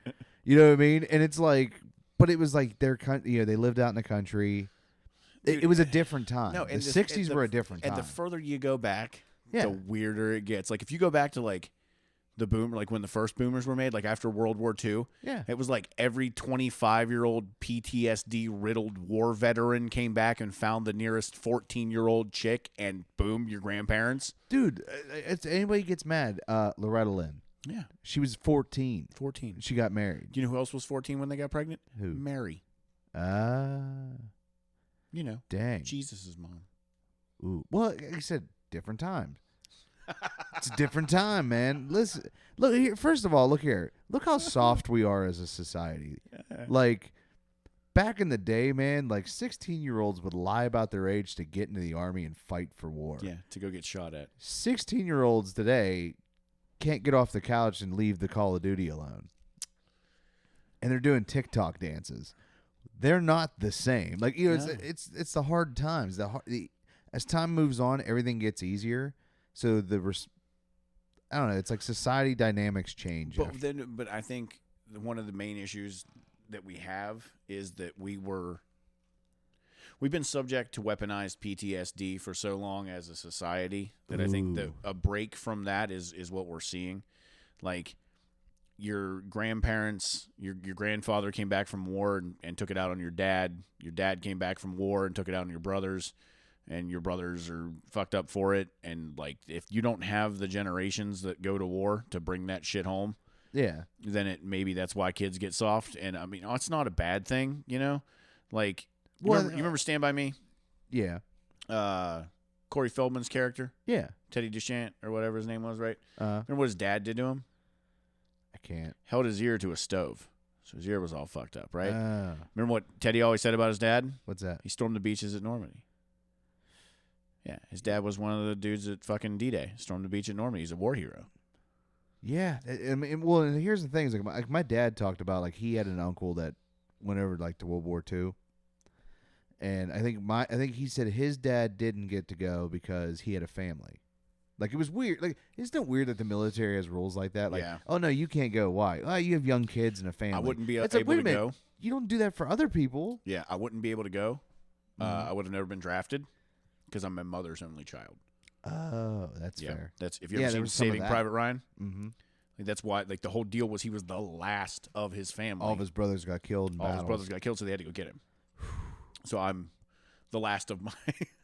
You know what I mean?" And it's but it was their country. They lived out in the country. It was a different time. No, the 60s were a different time. And the further you go back, the weirder it gets. Like if you go back to like the boomer, like when the first boomers were made, like after World War II, it was like every 25-year-old PTSD riddled war veteran came back and found the nearest 14-year-old chick, and boom, your grandparents. Dude, it's anybody gets mad. Loretta Lynn. Yeah, she was 14. 14. She got married. Do you know who else was 14 when they got pregnant? Who? Mary. You know, dang, Jesus' mom. Ooh, well, like I said, different times. It's a different time, man. Listen, look here. First of all, look here. Look how soft we are as a society. Yeah. Like back in the day, man, like 16-year-olds would lie about their age to get into the army and fight for war. Yeah, to go get shot at. 16-year-olds today can't get off the couch and leave the Call of Duty alone. And they're doing TikTok dances. They're not the same. Like, you know, it's the hard times. As time moves on, everything gets easier. So I don't know. It's like society dynamics change. But I think one of the main issues that we have is that we've been subject to weaponized PTSD for so long as a society that I think that a break from that is what we're seeing. Like your grandparents, your grandfather came back from war and took it out on your dad. Your dad came back from war and took it out on your brothers. And your brothers are fucked up for it. And, like, if you don't have the generations that go to war to bring that shit home, then maybe that's why kids get soft. And, I mean, it's not a bad thing, you know? Like, you remember Stand By Me? Yeah. Corey Feldman's character? Yeah. Teddy Duchamp or whatever his name was, right? Remember what his dad did to him? I can't. Held his ear to a stove. So his ear was all fucked up, right? Remember what Teddy always said about his dad? What's that? He stormed the beaches at Normandy. Yeah, his dad was one of the dudes at fucking D-Day. Stormed the beach at Normandy. He's a war hero. Yeah. I mean, well, and here's the thing. Is like my dad talked about, like, he had an uncle that went over, like, to World War II. And I think he said his dad didn't get to go because he had a family. Like, it was weird. Like, isn't it weird that the military has rules like that? Like, oh, no, you can't go. Why? Oh, you have young kids and a family. I wouldn't be able to go. You don't do that for other people. Yeah, I wouldn't be able to go. I would have never been drafted. Because I'm my mother's only child. Oh, that's fair. That's if you ever seen Saving Private Ryan. Mm-hmm. Like, that's why. Like the whole deal was he was the last of his family. All of his brothers got killed. All his brothers got killed, so they had to go get him. So I'm the last of my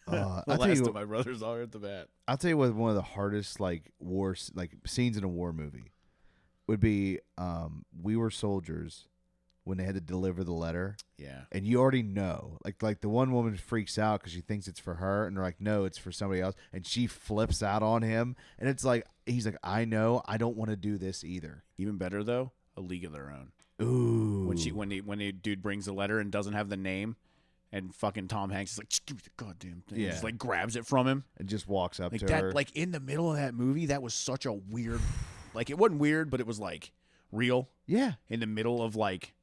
last of my brothers all at the bat. I'll tell you what. One of the hardest scenes in a war movie would be We Were Soldiers. When they had to deliver the letter. Yeah. And you already know. Like the one woman freaks out because she thinks it's for her. And they're like, no, it's for somebody else. And she flips out on him. And it's like, he's like, I know. I don't want to do this either. Even better, though, A League of Their Own. Ooh. When the dude brings the letter and doesn't have the name. And fucking Tom Hanks is like, just give me the goddamn thing. Yeah. Just like grabs it from him. And just walks up like to that, her. Like in the middle of that movie, that was such a weird. Like it wasn't weird, but it was like real. Yeah. In the middle of like.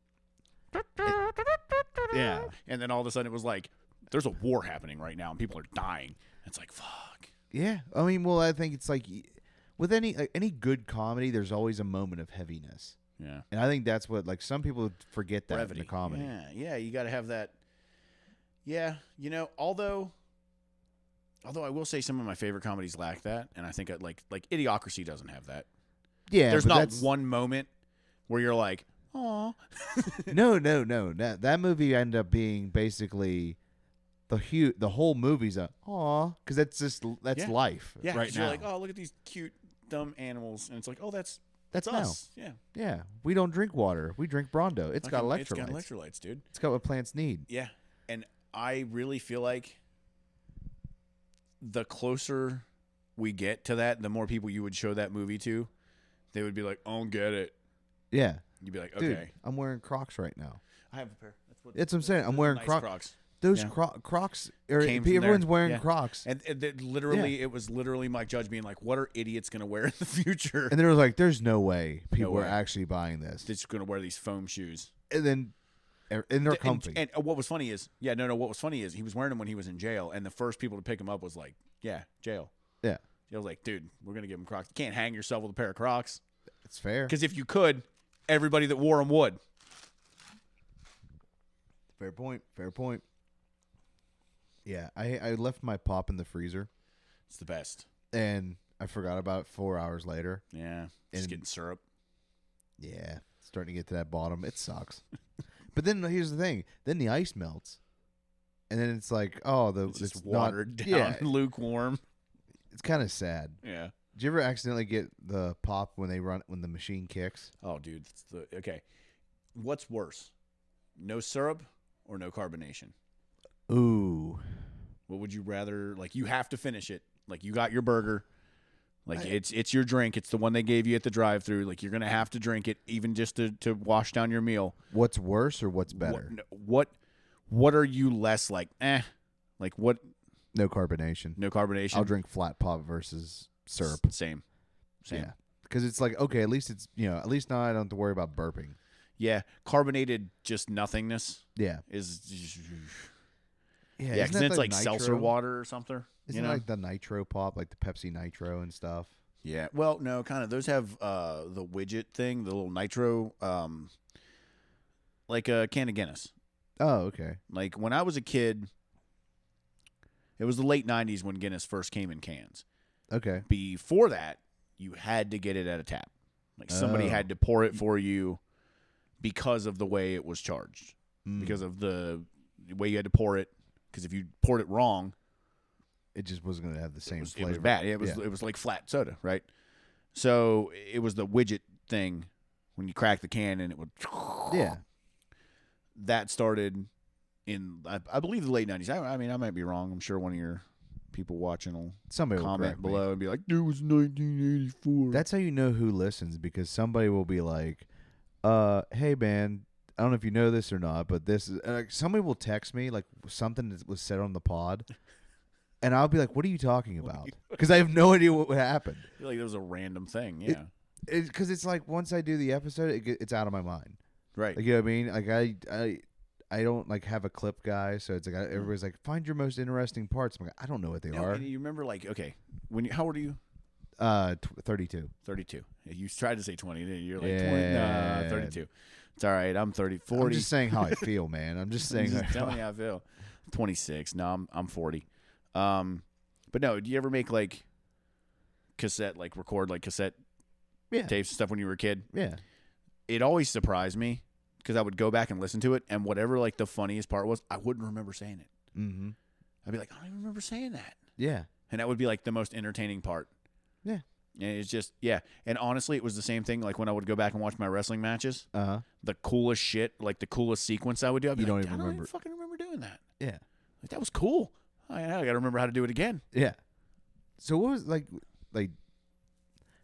Yeah. And then all of a sudden it was like, there's a war happening right now and people are dying. It's like, fuck. Yeah. I mean, well, I think it's like with any good comedy, there's always a moment of heaviness. Yeah. And I think that's what, like, some people forget that Brevity. in the comedy. Yeah. Yeah. You got to have that. Yeah. You know, although I will say some of my favorite comedies lack that. And I think like Idiocracy doesn't have that. Yeah. There's not one moment where you're like, aw. No. That movie ended up being basically the whole movie's aw, because that's life. Yeah, right now. You're like, oh, look at these cute dumb animals, and it's like, oh, that's us. Yeah. Yeah. We don't drink water. We drink Brondo. It's got electrolytes. It's got electrolytes, dude. It's got what plants need. Yeah, and I really feel like the closer we get to that, the more people you would show that movie to, they would be like, I don't get it. Yeah. You'd be like, okay. Dude, I'm wearing Crocs right now. I have a pair. That's what I'm saying. I'm wearing nice Crocs. Those Crocs, everyone's wearing Crocs. And it was literally Mike Judge being like, what are idiots going to wear in the future? And there was like, there's no way people are actually buying this. They're just going to wear these foam shoes. And they're comfy. And what was funny is, what was funny is he was wearing them when he was in jail, and the first people to pick him up was like, jail. Yeah. I was like, dude, we're going to give him Crocs. You can't hang yourself with a pair of Crocs. It's fair. Because if you could, everybody that wore them would. Fair point. Yeah, I left my pop in the freezer. It's the best. And I forgot about it 4 hours later. Yeah. Just getting syrup. Yeah. Starting to get to that bottom. It sucks. But then here's the thing. Then the ice melts. And then it's like, oh, it's just watered down, lukewarm. It's kind of sad. Yeah. Did you ever accidentally get the pop when the machine kicks? Oh, dude. Okay. What's worse? No syrup or no carbonation? Ooh. What would you rather? Like, you have to finish it. Like, you got your burger. Like, it's your drink. It's the one they gave you at the drive-thru. Like, you're going to have to drink it even just to wash down your meal. What's worse or what's better? What are you less like, Like, what? No carbonation. No carbonation? I'll drink flat pop versus syrup. Same. Yeah. Because it's like, okay, at least it's, at least now I don't have to worry about burping. Yeah. Carbonated just nothingness. Yeah. Is... Yeah, because it's like seltzer water or something. Isn't it like the nitro pop, like the Pepsi Nitro and stuff? Yeah. Well, no, kind of. Those have the widget thing, the little nitro, like a can of Guinness. Oh, okay. Like when I was a kid, it was the late 90s when Guinness first came in cans. Okay. Before that, you had to get it at a tap. Like somebody had to pour it for you because of the way it was charged. Because of the way you had to pour it. Because if you poured it wrong, it just wasn't going to have the same flavor. It was bad. It was like flat soda, right? So it was the widget thing when you crack the can and it would. Yeah. That started in, I believe, the late 90s. I mean, I might be wrong. I'm sure one of your people watching will comment below and be like, "It was 1984." That's how you know who listens, because somebody will be like, "Hey, man, I don't know if you know this or not, but this is," somebody will text me like something that was said on the pod, and I'll be like, "What are you talking about?" Because I have no idea what happened. I feel like it was a random thing, yeah. Because it's like once I do the episode, it's out of my mind. Right. Like, you know what I mean? Like I don't like have a clip guy, so it's like everybody's like, find your most interesting parts. I'm like, I don't know what they are. And you remember, like, okay, how old are you? 32. 32. You tried to say 20, didn't you? You're like 20. Nah, 32. It's all right. I'm 30, 40. I'm just saying how I feel, man. I'm just saying. Telling you how I feel. 26. No, I'm 40. But no, do you ever make like cassette, like record like cassette tapes and stuff when you were a kid? Yeah. It always surprised me because I would go back and listen to it, and whatever like the funniest part was, I wouldn't remember saying it. Mm-hmm. I'd be like, I don't even remember saying that. Yeah. And that would be like the most entertaining part. Yeah. And it's just, yeah. And honestly, it was the same thing. Like when I would go back and watch my wrestling matches, the coolest shit, like the coolest sequence I would do, I'd be I don't even fucking remember doing that. Yeah. Like, that was cool. I got to remember how to do it again. Yeah. So what was like,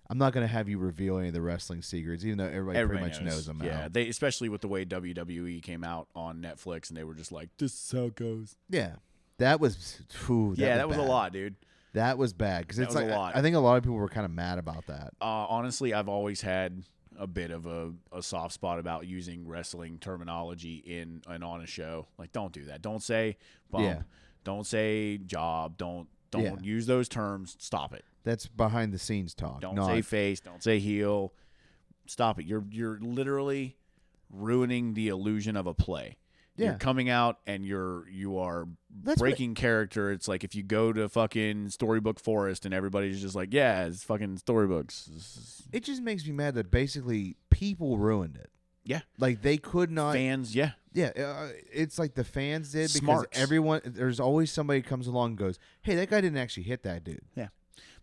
I'm not going to have you reveal any of the wrestling secrets, even though everybody pretty much knows them. Yeah. They, especially with the way WWE came out on Netflix, and they were just like, this is how it goes. Yeah. That was, that was a lot, dude. That was bad because it's like a lot. I think a lot of people were kind of mad about that. Honestly, I've always had a bit of a soft spot about using wrestling terminology in and on a show. Like, don't do that. Don't say bump. Yeah. Don't say job. Don't use those terms. Stop it. That's behind the scenes talk. Don't say face. Don't say heel. Stop it. You're literally ruining the illusion of a play. Yeah. You're coming out and you are breaking character. It's like if you go to fucking Storybook Forest and everybody's just like, yeah, it's fucking storybooks. It just makes me mad that basically people ruined it. Yeah. Like they could not. Fans, yeah. Yeah. It's like the fans did because everyone, there's always somebody comes along and goes, hey, that guy didn't actually hit that dude. Yeah.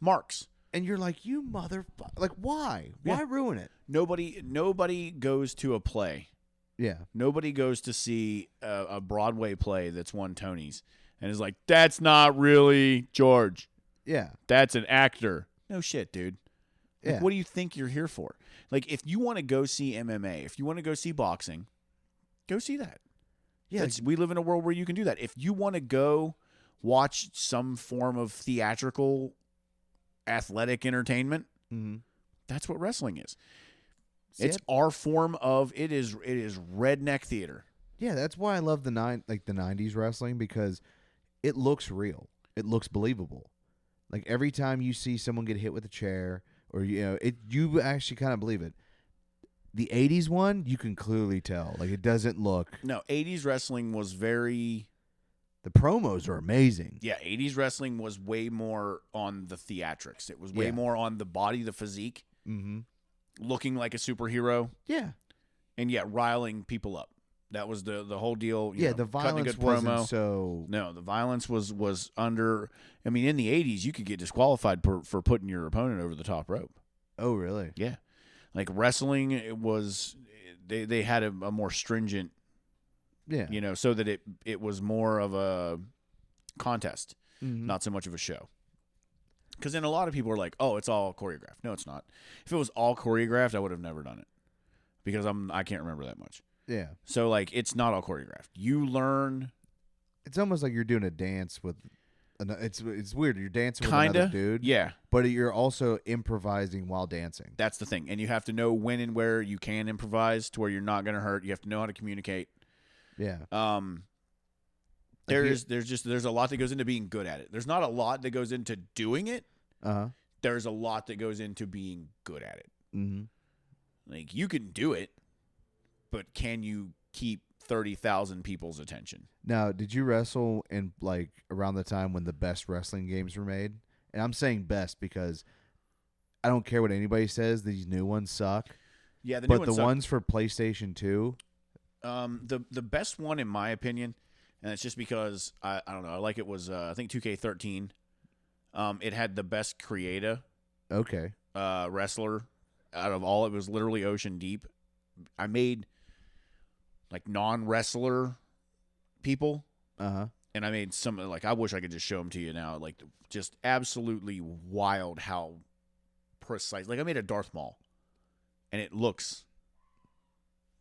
Marks. And you're like, you motherfucker. Like, why? Yeah. Why ruin it? Nobody goes to a play. Yeah. Nobody goes to see a Broadway play that's won Tonys and is like, that's not really George. Yeah. That's an actor. No shit, dude. Like, yeah. What do you think you're here for? Like, if you want to go see MMA, if you want to go see boxing, go see that. Yeah. We live in a world where you can do that. If you want to go watch some form of theatrical athletic entertainment, that's what wrestling is. It's our form of it is redneck theater. Yeah, that's why I love the 90s wrestling, because it looks real. It looks believable. Like every time you see someone get hit with a chair or you actually kind of believe it. The 80s one, you can clearly tell. Like it doesn't look. No, 80s wrestling was very The promos are amazing. Yeah, 80s wrestling was way more on the theatrics. It was way more on the body, the physique, looking like a superhero. Yeah. And yet riling people up. That was the whole deal. You know, the violence wasn't so... No, the violence was under... I mean, in the 80s, you could get disqualified for putting your opponent over the top rope. Oh, really? Yeah. Like wrestling, it was... They had a more stringent... Yeah. You know, so that it was more of a contest, not so much of a show. Because then a lot of people are like, oh, it's all choreographed. No, it's not. If it was all choreographed, I would have never done it. Because I can't remember that much. Yeah. So, like, it's not all choreographed. You learn... It's almost like you're doing a dance with... It's weird. You're dancing with Kinda, another dude. Yeah. But you're also improvising while dancing. That's the thing. And you have to know when and where you can improvise to where you're not going to hurt. You have to know how to communicate. Yeah. There's a lot that goes into being good at it. There's not a lot that goes into doing it. There's a lot that goes into being good at it. Like, you can do it, but can you keep 30,000 people's attention? Now, did you wrestle in, like, around the time when the best wrestling games were made? And I'm saying best because I don't care what anybody says. These new ones suck. Yeah, the new ones But the suck. ones for PlayStation 2... The best one, in my opinion, and it's just because, I don't know, I like it was, I think 2K13. It had the best creator wrestler out of all. It was literally Ocean Deep. I made, like, non-wrestler people. And I made some, like, I wish I could just show them to you now. Like, just absolutely wild how precise. Like, I made a Darth Maul. And it looks...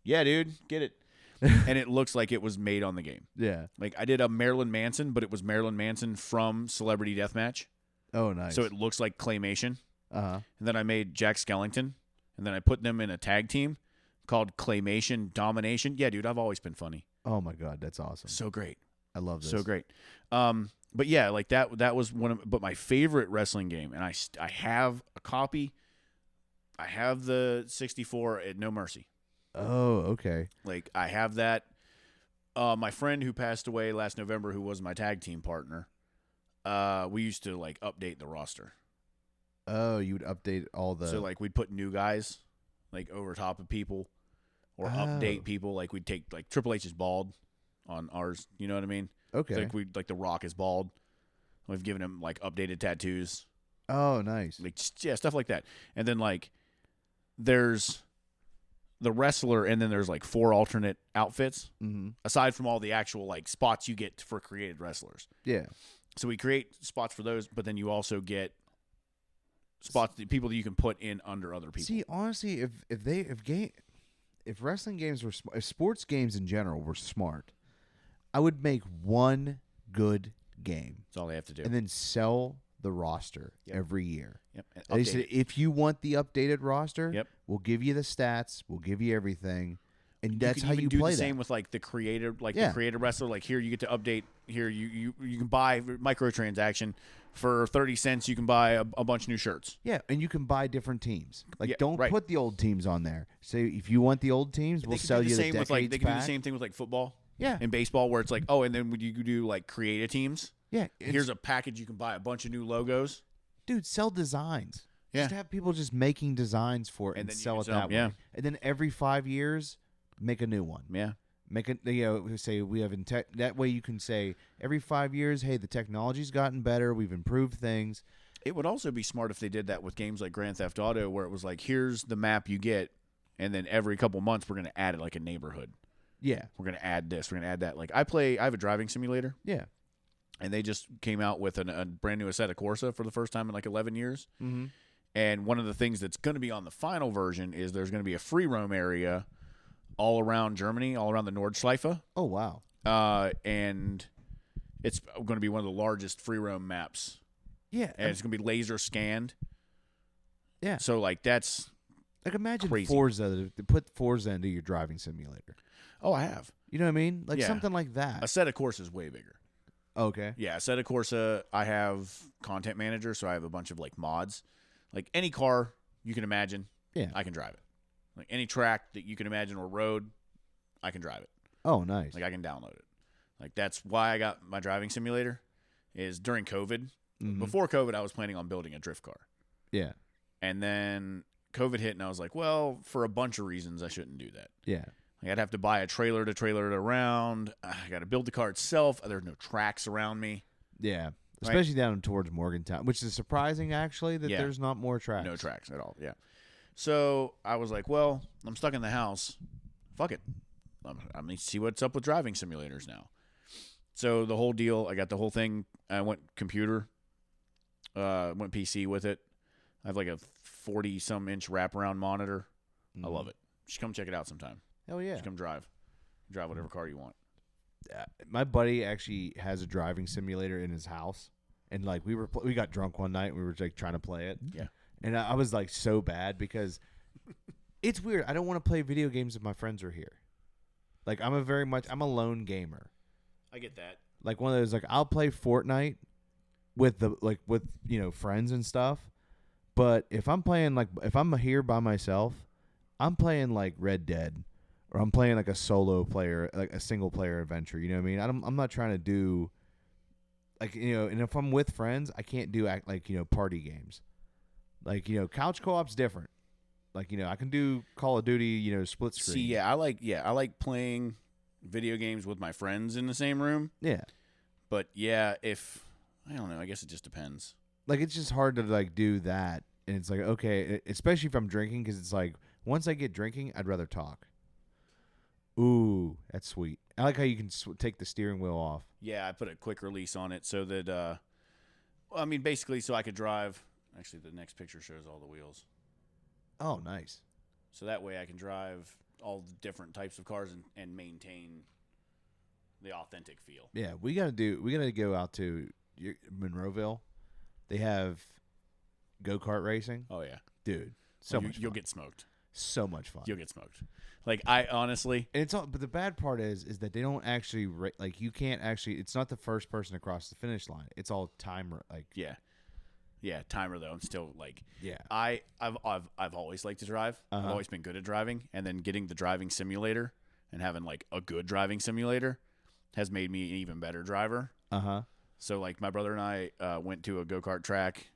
Yeah, dude, get it. And it looks like it was made on the game. Yeah. Like, I did a Marilyn Manson, but it was Marilyn Manson from Celebrity Deathmatch. Oh, nice. So it looks like claymation. And then I made Jack Skellington, and then I put them in a tag team called Claymation Domination. Yeah, dude, I've always been funny. Oh, my God, that's awesome. So great. I love this. So great. But yeah, like that was one of... But my favorite wrestling game, and I have a copy. I have the 64 at No Mercy. Oh, okay. Like, I have that. My friend who passed away last November, who was my tag team partner, we used to, like, update the roster. Oh, you would update all the... So, like, we'd put new guys, like, over top of people, or update people. Like, we'd take, like, Triple H is bald on ours. You know what I mean? Okay. So, like, The Rock is bald. We've given him, like, updated tattoos. Oh, nice. Like, yeah, stuff like that. And then, like, there's... the wrestler, and then there's like 4 alternate outfits aside from all the actual like spots you get for created wrestlers. Yeah. So we create spots for those, but then you also get spots that people that you can put in under other people. See, honestly, if wrestling games were if sports games in general were smart, I would make one good game. That's all they have to do, and then sell the roster every year. Yep. They said, if you want the updated roster, Yep. we'll give you the stats, we'll give you everything, and that's how you you do play the that. same with like the creator, the creator wrestler. Like here, you get to update. Here, you can buy microtransaction for 30 cents. You can buy a bunch of new shirts. Yeah, and you can buy different teams. Like, don't right. put the old teams on there. Say if you want the old teams, we'll sell you the same decades with like they can do pack. the same thing with like football. Yeah, and baseball, where it's like, oh, and then when you do like creative teams. Yeah, here's a package you can buy a bunch of new logos. Dude, sell designs. Yeah. Just have people just making designs for it and sell it that way. Yeah. And then every 5 years, make a new one. Yeah. Make it. Say we have that way you can say every 5 years, hey, the technology's gotten better. We've improved things. It would also be smart if they did that with games like Grand Theft Auto, where it was like, here's the map you get, and then every couple months we're going to add it like a neighborhood. Yeah. We're going to add this. We're going to add that. Like I have a driving simulator. Yeah. And they just came out with a brand new Assetto Corsa for the first time in like 11 years. Mm-hmm. And one of the things that's going to be on the final version is there's going to be a free roam area all around Germany, all around the Nordschleife. Oh, wow. And it's going to be one of the largest free roam maps. Yeah. And it's going to be laser scanned. Yeah. So, like, that's like imagine crazy. Forza, to put Forza into your driving simulator. Oh, I have. You know what I mean? Like something like that. Assetto Corsa is way bigger. Okay. Yeah, Assetto Corsa, I have Content Manager, so I have a bunch of like mods. Like any car you can imagine, I can drive it. Like any track that you can imagine or road, I can drive it. Oh, nice. Like I can download it. Like that's why I got my driving simulator. Is during COVID. Before COVID, I was planning on building a drift car. Yeah. And then COVID hit, and I was like, well, for a bunch of reasons, I shouldn't do that. Yeah. Like, I'd have to buy a trailer to trailer it around. I got to build the car itself. There's no tracks around me. Yeah. Especially down towards Morgantown, which is surprising, actually, that there's not more tracks. No tracks at all, yeah. So I was like, well, I'm stuck in the house. Fuck it. I'm going to see what's up with driving simulators now. So the whole deal, I got the whole thing. I went computer, went PC with it. I have like a 40-some inch wraparound monitor. I love it. You should come check it out sometime. Hell yeah. Just come drive. Drive whatever car you want. My buddy actually has a driving simulator in his house, and like we got drunk one night and we were like trying to play it. Yeah. And I was like so bad because it's weird. I don't want to play video games if my friends are here. Like I'm a lone gamer. I get that. Like one of those, like I'll play Fortnite with friends and stuff. But if I'm playing if I'm here by myself, I'm playing like Red Dead, or I'm playing like a solo player, like a single player adventure. You know what I mean? I'm not trying to do and if I'm with friends, I can't do party games. Like, couch co-op's different. Like, I can do Call of Duty, split screen. See, I like playing video games with my friends in the same room. Yeah. But yeah, I don't know, I guess it just depends. Like, it's just hard to like do that. And it's like, okay, especially if I'm drinking, because it's like, once I get drinking, I'd rather talk. Ooh, that's sweet. I like how you can take the steering wheel off. Yeah, I put a quick release on it so that, basically so I could drive. Actually, the next picture shows all the wheels. Oh, nice. So that way I can drive all the different types of cars and maintain the authentic feel. Yeah, we gotta go out to Monroeville. They have go-kart racing. Oh yeah, dude, you'll get smoked. So much fun. You'll get smoked. Like I honestly, and but the bad part is that they don't actually you can't actually. It's not the first person across the finish line. It's all timer. Yeah, timer though. I'm still like, yeah. I've always liked to drive. I've always been good at driving, and then getting the driving simulator and having like a good driving simulator has made me an even better driver. So like my brother and I went to a go-kart track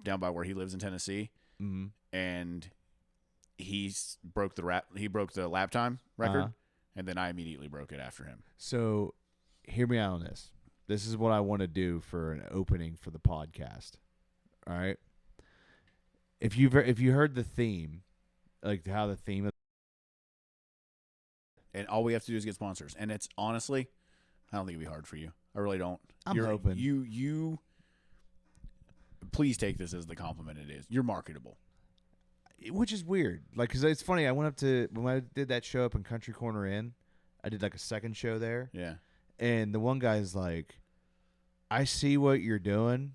down by where he lives in Tennessee, and he broke the lap time record, and then I immediately broke it after him. So, hear me out on this. This is what I want to do for an opening for the podcast. All right. If you heard the theme, like how the theme of, and all we have to do is get sponsors, and it's honestly, I don't think it'd be hard for you. I really don't. I'm hoping you. Please take this as the compliment it is. You're marketable, which is weird. Like, cause it's funny. I went up to when I did that show up in Country Corner Inn. I did like a second show there. Yeah. And the one guy's like, "I see what you're doing,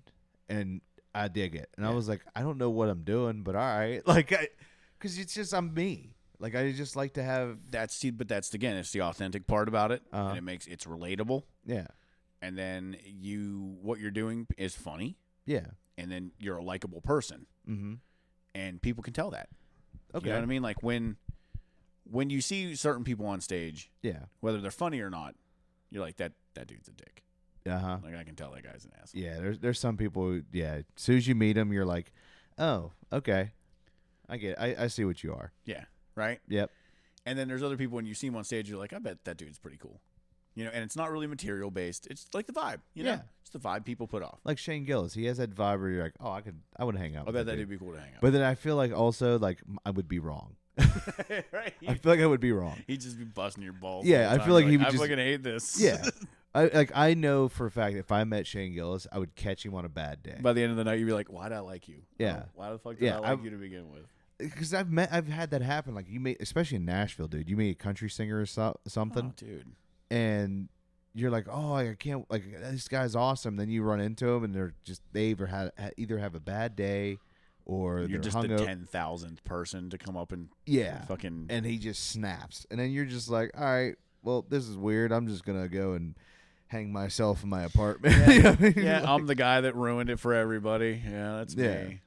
and I dig it." And I was like, "I don't know what I'm doing, but all right." Like, because it's just I'm me. Like, I just like to have but that's again, it's the authentic part about it, and it's relatable. Yeah. And then what you're doing is funny. Yeah. And then you're a likable person. Mm-hmm. And people can tell that. Okay. You know what I mean? Like when you see certain people on stage, yeah, whether they're funny or not, you're like that dude's a dick. Like I can tell that guy's an asshole. Yeah, there's some people who, as soon as you meet them, you're like, oh, okay, I get it. I see what you are. Yeah. Right? Yep. And then there's other people when you see them on stage, you're like, I bet that dude's pretty cool. And it's not really material based. It's like the vibe. You know? It's the vibe people put off. Like Shane Gillis, he has that vibe where you're like, oh, I would hang out. I bet that dude would be cool to hang out. But then I feel like also like I would be wrong. Right? I feel like I would be wrong. He'd just be busting your balls. Yeah, I feel like he would I just. fucking hate this. Yeah. I know for a fact if I met Shane Gillis, I would catch him on a bad day. By the end of the night, you'd be like, why did I like you? Yeah. Why the fuck did I like you to begin with? Because I've had that happen. Like especially in Nashville, dude. You meet a country singer or something, dude, and you're like, oh, I can't. Like this guy's awesome. Then you run into him, and they either have a bad day, or you're they're just hungover. the 10,000th person to come up and fucking, and he just snaps, and then you're just like, all right, well, this is weird. I'm just gonna go and hang myself in my apartment. Yeah, you know what I mean? like, I'm the guy that ruined it for everybody. Yeah, that's me.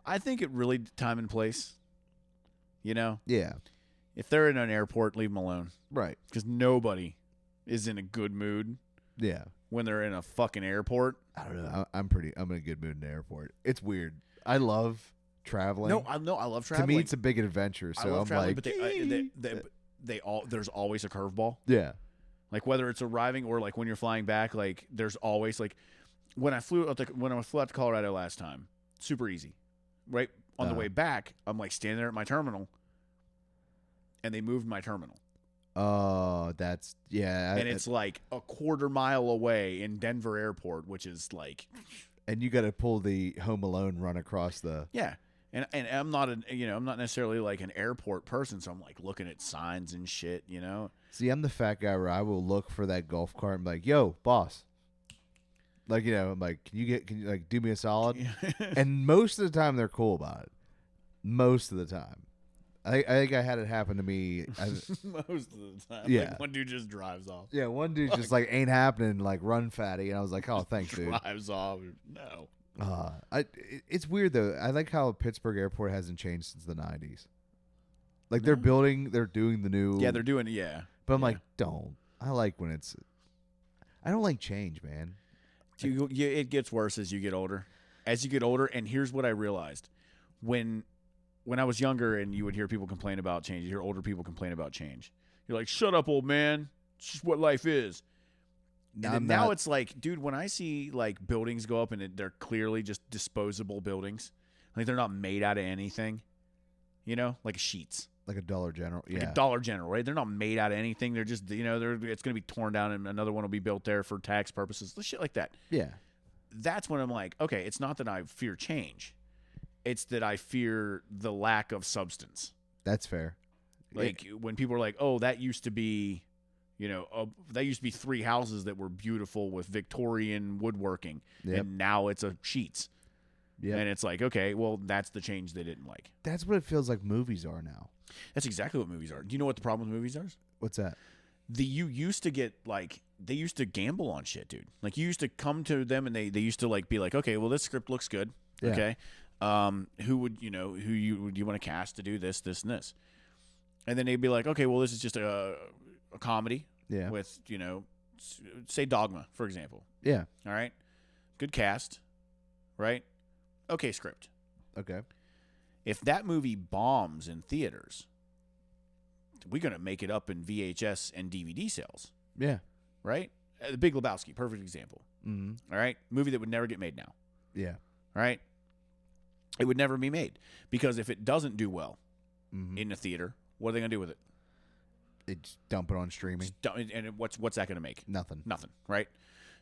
I think it really time and place. Yeah. If they're in an airport, leave them alone. Right. Because nobody is in a good mood. Yeah. When they're in a fucking airport. I don't know. I'm in a good mood in the airport. It's weird. I love traveling. No, I love traveling. To me, it's a big adventure. So I'm like, but there's always a curveball. Yeah. Like whether it's arriving or like when you're flying back, like there's always like when I flew out to Colorado last time, super easy. Right on the way back, I'm like standing there at my terminal, and they moved my terminal. Oh, that's and it's like a quarter mile away in Denver Airport, which is like, and you got to pull the Home Alone run across the And I'm not I'm not necessarily like an airport person, so I'm like looking at signs and shit, See, I'm the fat guy where I will look for that golf cart and be like, "Yo, boss." Like, I'm like, can you like do me a solid? And most of the time they're cool about it. Most of the time. I think I had it happen to me. Most of the time. Yeah. Like one dude just drives off. Yeah, one dude just like ain't happening, like run fatty. And I was like, oh, thanks, dude. Drives off. No. It's weird, though. I like how Pittsburgh Airport hasn't changed since the 90s. Like, they're doing the new. Yeah, they're doing it, yeah. But I'm like, don't. I like when it's. I don't like change, man. It gets worse as you get older. And here's what I realized. When I was younger and you would hear people complain about change, you hear older people complain about change. You're like, shut up, old man. It's just what life is. Now it's like, dude, when I see like buildings go up and they're clearly just disposable buildings, like they're not made out of anything, like sheets. Like a Dollar General. Yeah. Like a Dollar General, right? They're not made out of anything. They're just, it's going to be torn down and another one will be built there for tax purposes. Shit like that. Yeah. That's when I'm like, okay, it's not that I fear change. It's that I fear the lack of substance. That's fair. Like when people are like, oh, that used to be, that used to be 3 houses that were beautiful with Victorian woodworking. Yep. And now it's a sheets. Yeah. And it's like, okay, well, that's the change they didn't like. That's what it feels like movies are now. That's exactly what movies are. Do you know what the problem with movies are? What's that? You used to get like, they used to gamble on shit, dude. Like you used to come to them and they used to like be like, okay, well, this script looks good. Yeah. Okay. Who you want to cast to do this, and this? And then they'd be like, okay, well, this is just a comedy. Yeah. With, say Dogma, for example. Yeah. All right. Good cast. Right. Okay. Script. Okay. If that movie bombs in theaters, we're going to make it up in VHS and DVD sales. Yeah. Right? The Big Lebowski, perfect example. Mm-hmm. All right? Movie that would never get made now. Yeah. All right? It would never be made. Because if it doesn't do well in the theater, what are they going to do with it? They just dump it on streaming. And what's that going to make? Nothing. Right?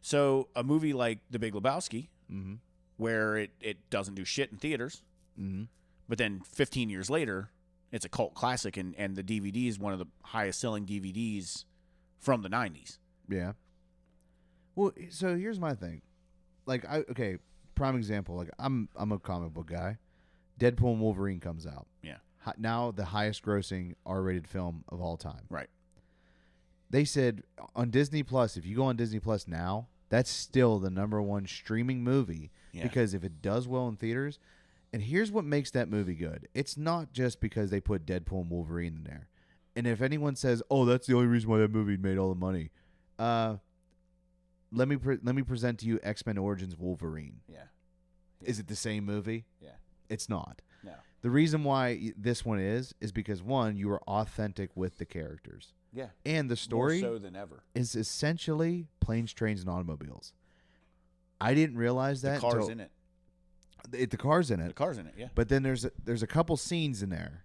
So a movie like The Big Lebowski, where it doesn't do shit in theaters, but then 15 years later, it's a cult classic, and the DVD is one of the highest selling DVDs from the 90s. Yeah. Well, so here's my thing. Like, prime example. Like, I'm a comic book guy. Deadpool and Wolverine comes out. Yeah. Now the highest grossing R-rated film of all time. Right. They said on Disney Plus, if you go on Disney Plus now, that's still the #1 streaming movie because if it does well in theaters. And here's what makes that movie good. It's not just because they put Deadpool and Wolverine in there. And if anyone says, "Oh, that's the only reason why that movie made all the money," let me present to you X-Men Origins Wolverine. Yeah. Is it the same movie? Yeah. It's not. No. The reason why this one is because one, you are authentic with the characters. Yeah. And the story more so than ever is essentially planes, trains, and automobiles. I didn't realize that. The car's in it. The car's in it. The car's in it, yeah. But then there's a couple scenes in there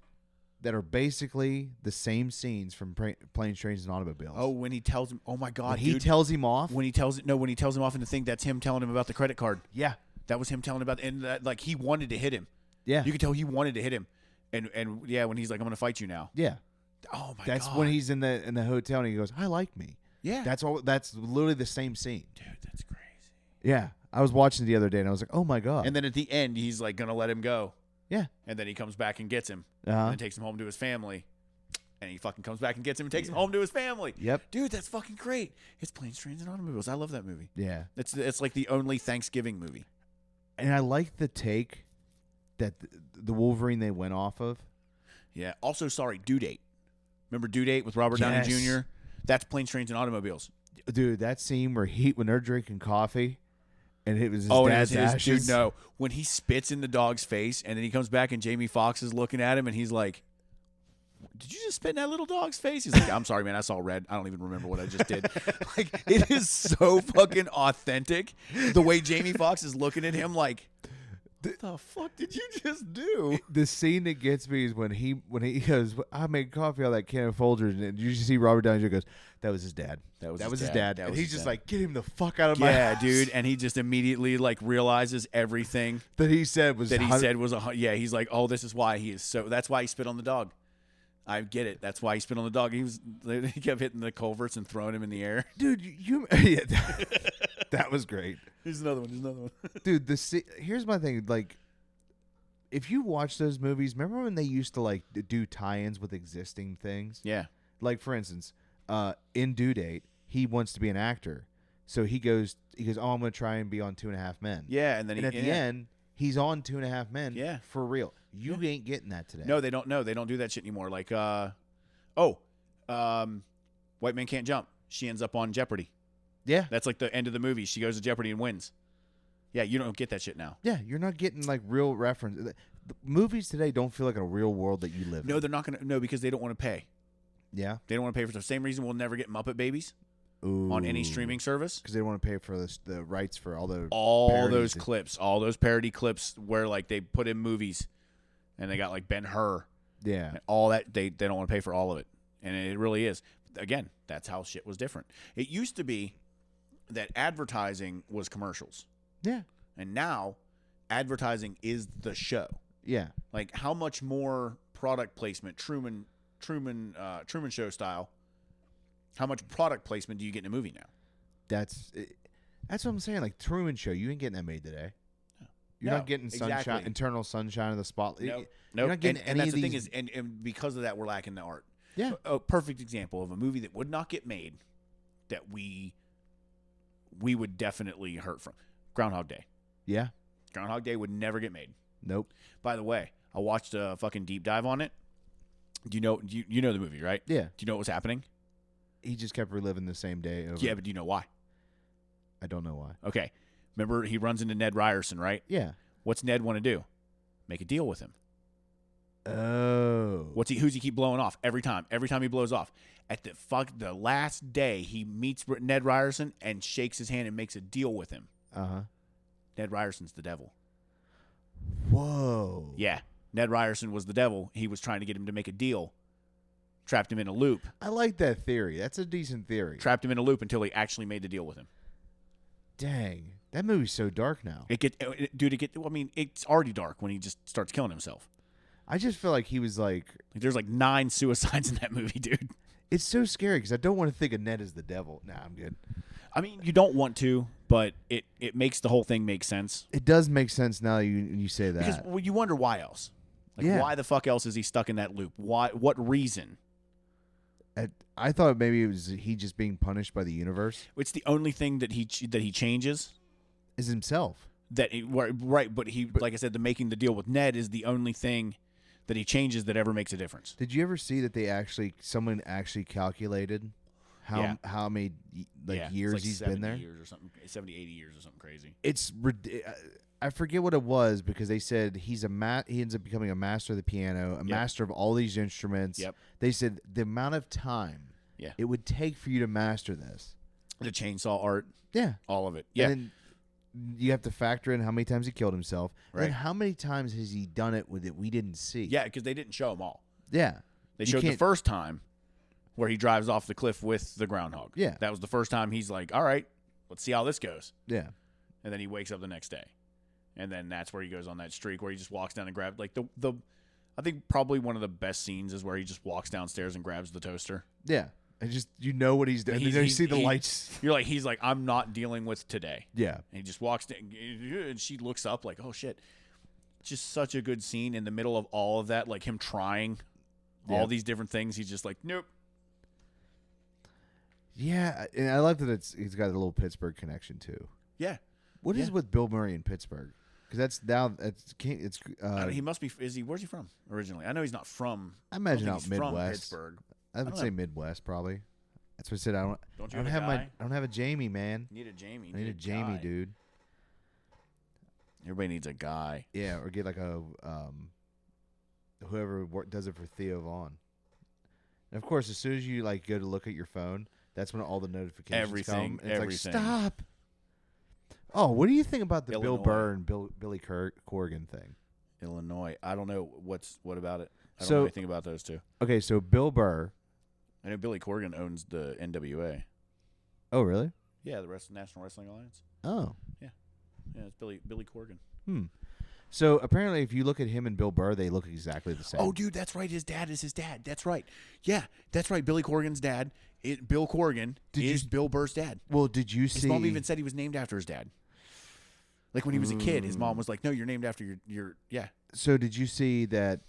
that are basically the same scenes from Planes, Trains, and Automobiles. Oh, when he tells him, oh my God, when he tells him off. When he tells him off in the thing, that's him telling him about the credit card. Yeah. That was him telling him about, and that, like, he wanted to hit him. Yeah. You could tell he wanted to hit him. And yeah, when he's like, I'm going to fight you now. Yeah. Oh my God. That's when he's in the hotel and he goes, I like me. Yeah. That's literally the same scene. Dude, that's crazy. Yeah. I was watching the other day and I was like, oh my God. And then at the end, he's like going to let him go. Yeah. And then he comes back and gets him. And then takes him home to his family. And he fucking comes back and gets him and takes him home to his family. Yep. Dude, that's fucking great. It's Planes, Trains, and Automobiles. I love that movie. Yeah. It's like the only Thanksgiving movie. And I like the take that the Wolverine they went off of. Yeah. Also, sorry, Due Date. Remember Due Date with Robert Downey Jr.? That's Planes, Trains, and Automobiles. Dude, that scene when they're drinking coffee, and it was his dad's and ashes. Dude, no, when he spits in the dog's face, and then he comes back, and Jamie Foxx is looking at him, and he's like, "Did you just spit in that little dog's face?" He's like, "I'm sorry, man. I saw red. I don't even remember what I just did." Like, it is so fucking authentic. The way Jamie Foxx is looking at him, like, "What the fuck did you just do?" The scene that gets me is when he goes, "I made coffee out of that can of Folgers," and you see Robert Downey Jr. goes, "That was his dad. That was his dad." And he's just like, "Get him the fuck out of my house." Dude. And he just immediately like realizes everything that he said was He's like, "Oh, this is why he is so. That's why he spit on the dog. I get it. That's why he spit on the dog." He kept hitting the culverts and throwing him in the air. Dude, that was great. Here's another one. Dude, here's my thing. Like, if you watch those movies, remember when they used to like do tie-ins with existing things? Yeah. Like, for instance, in Due Date, he wants to be an actor, so he goes, "Oh, I'm going to try and be on 2.5 Men." Yeah, and then at the end, he's on 2.5 Men. Yeah, for real. You ain't getting that today. No, they don't. No, they don't do that shit anymore. Like, White Man Can't Jump. She ends up on Jeopardy. Yeah, that's like the end of the movie. She goes to Jeopardy and wins. Yeah, you don't get that shit now. Yeah, you're not getting like real reference. The movies today don't feel like a real world that you live in. No, they're not gonna. No, because they don't want to pay. Yeah, they don't want to pay for the same reason we'll never get Muppet Babies on any streaming service, because they don't want to pay for the rights for all those clips, all those parody clips where like they put in movies, and they got like Ben-Hur. Yeah, and all that they don't want to pay for all of it, and it really is. Again, that's how shit was different. It used to be that advertising was commercials. Yeah, and now advertising is the show. Yeah, like how much more product placement, Truman Show style. How much product placement do you get in a movie now? That's what I'm saying. Like Truman Show, you ain't getting that made today. You're not getting sunshine, internal sunshine of the spotlight. Nope. You're not getting and any that's of the these. thing is, and because of that, we're lacking the art. Yeah, a perfect example of a movie that would not get made, that we would definitely hurt from. Groundhog Day. Yeah, Groundhog Day would never get made. Nope. By the way, I watched a fucking deep dive on it. Do you know the movie, right? Yeah. Do you know what was happening? He just kept reliving the same day over. Yeah, but do you know why? I don't know why. Okay. Remember, he runs into Ned Ryerson, right? Yeah. What's Ned want to do? Make a deal with him. Oh. Who's he keep blowing off every time? Every time he blows off. At the last day, he meets Ned Ryerson and shakes his hand and makes a deal with him. Uh-huh. Ned Ryerson's the devil. Whoa. Yeah. Ned Ryerson was the devil. He was trying to get him to make a deal. Trapped him in a loop. I like that theory. That's a decent theory. Trapped him in a loop until he actually made the deal with him. Dang. That movie's so dark now. I mean, it's already dark when he just starts killing himself. I just feel like he was like there's like 9 suicides in that movie, dude. It's so scary because I don't want to think of Ned as the devil. Nah, I'm good. I mean, you don't want to, but it makes the whole thing make sense. It does make sense now you say that. Because you wonder why else. Why the fuck else is he stuck in that loop? Why? What reason? I thought maybe it was he just being punished by the universe. It's the only thing that he changes is himself. Right, but like I said, the making the deal with Ned is the only thing that he changes that ever makes a difference. Did you ever see that someone actually calculated how many years like he's been there? Years or something, 70, 80 years or something crazy. It's I forget what it was because they said he ends up becoming a master of the piano, master of all these instruments. Yep. They said the amount of time it would take for you to master this. The chainsaw art. Yeah. All of it. Yeah. And then you have to factor in how many times he killed himself. Right. And how many times has he done it with it we didn't see? Yeah, because they didn't show them all. Yeah. They showed the first time where he drives off the cliff with the groundhog. Yeah. That was the first time he's like, all right, let's see how this goes. Yeah. And then he wakes up the next day. And then that's where he goes on that streak where he just walks down and grabs I think probably one of the best scenes is where he just walks downstairs and grabs the toaster. Yeah. And just what he's doing. You see the lights. He's like, I'm not dealing with today. Yeah. And he just walks down and she looks up like, oh shit. Just such a good scene in the middle of all of that, like him trying all these different things. He's just like, nope. Yeah, and I like that he's got a little Pittsburgh connection too. Yeah. What is with Bill Murray in Pittsburgh? Because he must be. Where's he from originally? I know he's not from. I imagine out he's Midwest. from Pittsburgh. I would say Midwest probably. That's what I said. I don't have a Jamie, man. You need a Jamie. I need a Jamie, guy. dude. Everybody needs a guy. Yeah, or get like a whoever does it for Theo Vaughn. And of course, as soon as you like go to look at your phone, that's when all the notifications come. And it's like, stop. Oh, what do you think about the Illinois. Bill Burr and Billy Corgan thing? Illinois. I don't know what about it. I don't know anything about those two. Okay, so Bill Burr. I know Billy Corgan owns the NWA. Oh, really? Yeah, the National Wrestling Alliance. Oh. Yeah. Yeah, it's Billy Corgan. So apparently, if you look at him and Bill Burr, they look exactly the same. Oh, dude, that's right. His dad is his dad. That's right. Yeah, that's right. Billy Corgan's dad. Bill Corgan is Bill Burr's dad. Well, did you see? His mom even said he was named after his dad. Like when he was a kid, his mom was like, "No, you're named after your." Yeah. So did you see that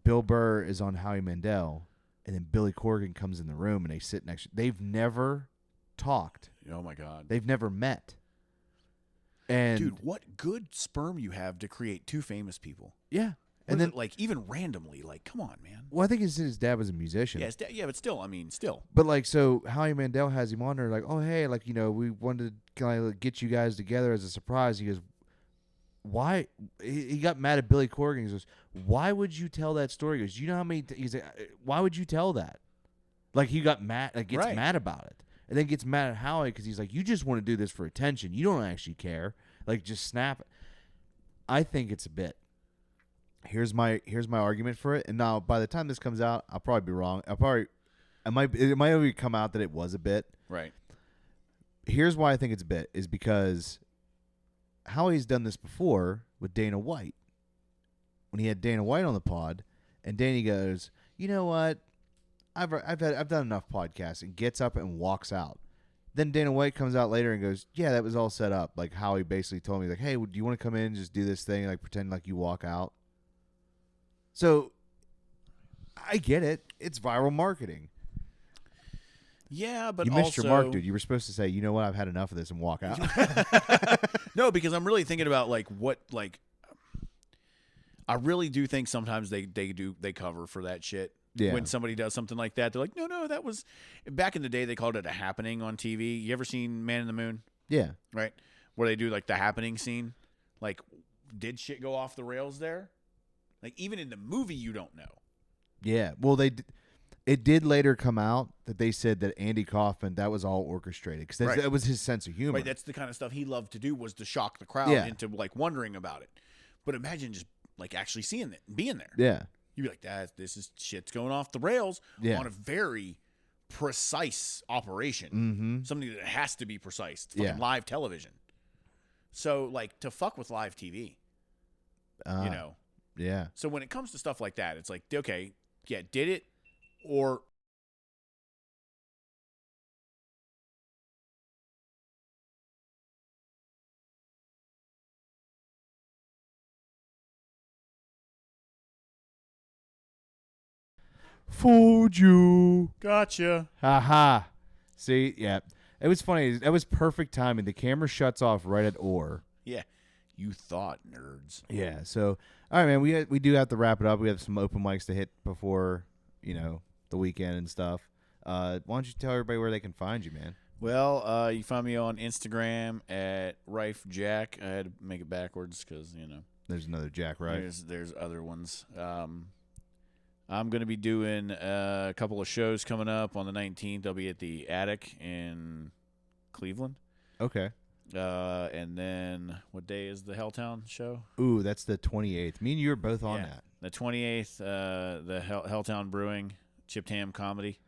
Bill Burr is on Howie Mandel, and then Billy Corgan comes in the room and they sit next. They've never talked. Oh my God. They've never met. And dude, what good sperm you have to create two famous people. Yeah. And then like even randomly, like, come on, man. Well, I think his dad was a musician. Yeah, but still, I mean, still. But like, so Howie Mandel has him on there, like, oh hey, like, you know, we wanted to kind of get you guys together as a surprise. He goes, why? He got mad at Billy Corgan. He goes, why would you tell that story? He goes, you know how many? He's like, why would you tell that? Like he got mad, like gets mad about it, and then gets mad at Howie because he's like, you just want to do this for attention. You don't actually care. Like just snap it. I think it's a bit. Here's my argument for it. And now by the time this comes out, I'll probably be wrong. It might already come out that it was a bit. Right. Here's why I think it's a bit is because Howie's done this before with Dana White. When he had Dana White on the pod, and Danny goes, you know what? I've done enough podcasts, and gets up and walks out. Then Dana White comes out later and goes, yeah, that was all set up. Like Howie basically told me, like, hey, do you want to come in and just do this thing, like pretend like you walk out? So I get it. It's viral marketing. Yeah, but you missed your mark, dude. You were supposed to say, you know what, I've had enough of this and walk out. No, because I'm really thinking about like what like I really do think sometimes they cover for that shit. Yeah. When somebody does something like that, they're like, no, that was back in the day. They called it a happening on TV. You ever seen Man in the Moon? Yeah. Right. Where they do like the happening scene. Like, did shit go off the rails there? Like even in the movie, you don't know. Yeah. Well, it did later come out that they said that Andy Kaufman, that was all orchestrated because that was his sense of humor. Right. That's the kind of stuff he loved to do, was to shock the crowd into like wondering about it. But imagine just like actually seeing it and being there. Yeah. You'd be like, this is shit's going off the rails on a very precise operation. Mm-hmm. Something that has to be precise. It's fucking live television. So, like, to fuck with live TV, you know? Yeah. So when it comes to stuff like that, it's like, okay, yeah, did it or... Fooled you. Gotcha. Haha. See, yeah. It was funny. That was perfect timing. The camera shuts off right at Orr. Yeah. You thought, nerds. Yeah. So, all right, man. We do have to wrap it up. We have some open mics to hit before, the weekend and stuff. Why don't you tell everybody where they can find you, man? Well, you find me on Instagram at Rife Jack. I had to make it backwards because, There's another Jack Rife. There's other ones. I'm going to be doing a couple of shows coming up on the 19th. I'll be at the Attic in Cleveland. Okay. And then what day is the Helltown show? Ooh, that's the 28th. Me and you are both on that. The 28th, the Helltown Brewing, Chipped Ham Comedy.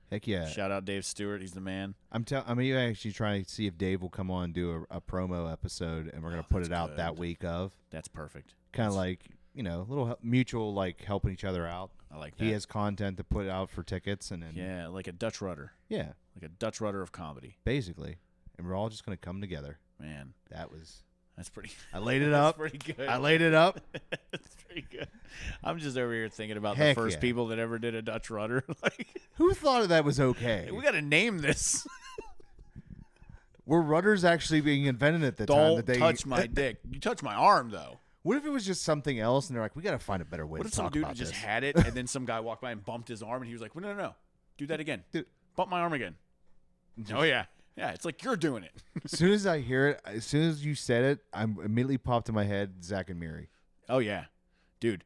Heck yeah. Shout out Dave Stewart. He's the man. I'm actually trying to see if Dave will come on and do a promo episode, and we're going to put it out that week of. That's perfect. Kind of like, a little mutual, like, helping each other out. I like that. He has content to put out for tickets. And then, yeah, like a Dutch rudder. Yeah. Like a Dutch rudder of comedy. Basically. And we're all just going to come together. Man. That's pretty. I laid it up. That's pretty good. I laid it up. That's pretty good. I'm just over here thinking about the first people that ever did a Dutch rudder. Who thought that was okay? We got to name this. Were rudders actually being invented at the time? Don't touch my dick. You touch my arm, though. What if it was just something else, and they're like, we got to find a better way to talk about this? What if some dude just had it, and then some guy walked by and bumped his arm, and he was like, well, no. Do that again. Dude. Bump my arm again. Oh yeah. Yeah, it's like you're doing it. As soon as I hear it, as soon as you said it, I'm immediately popped in my head Zach and Miri. Oh yeah. Dude,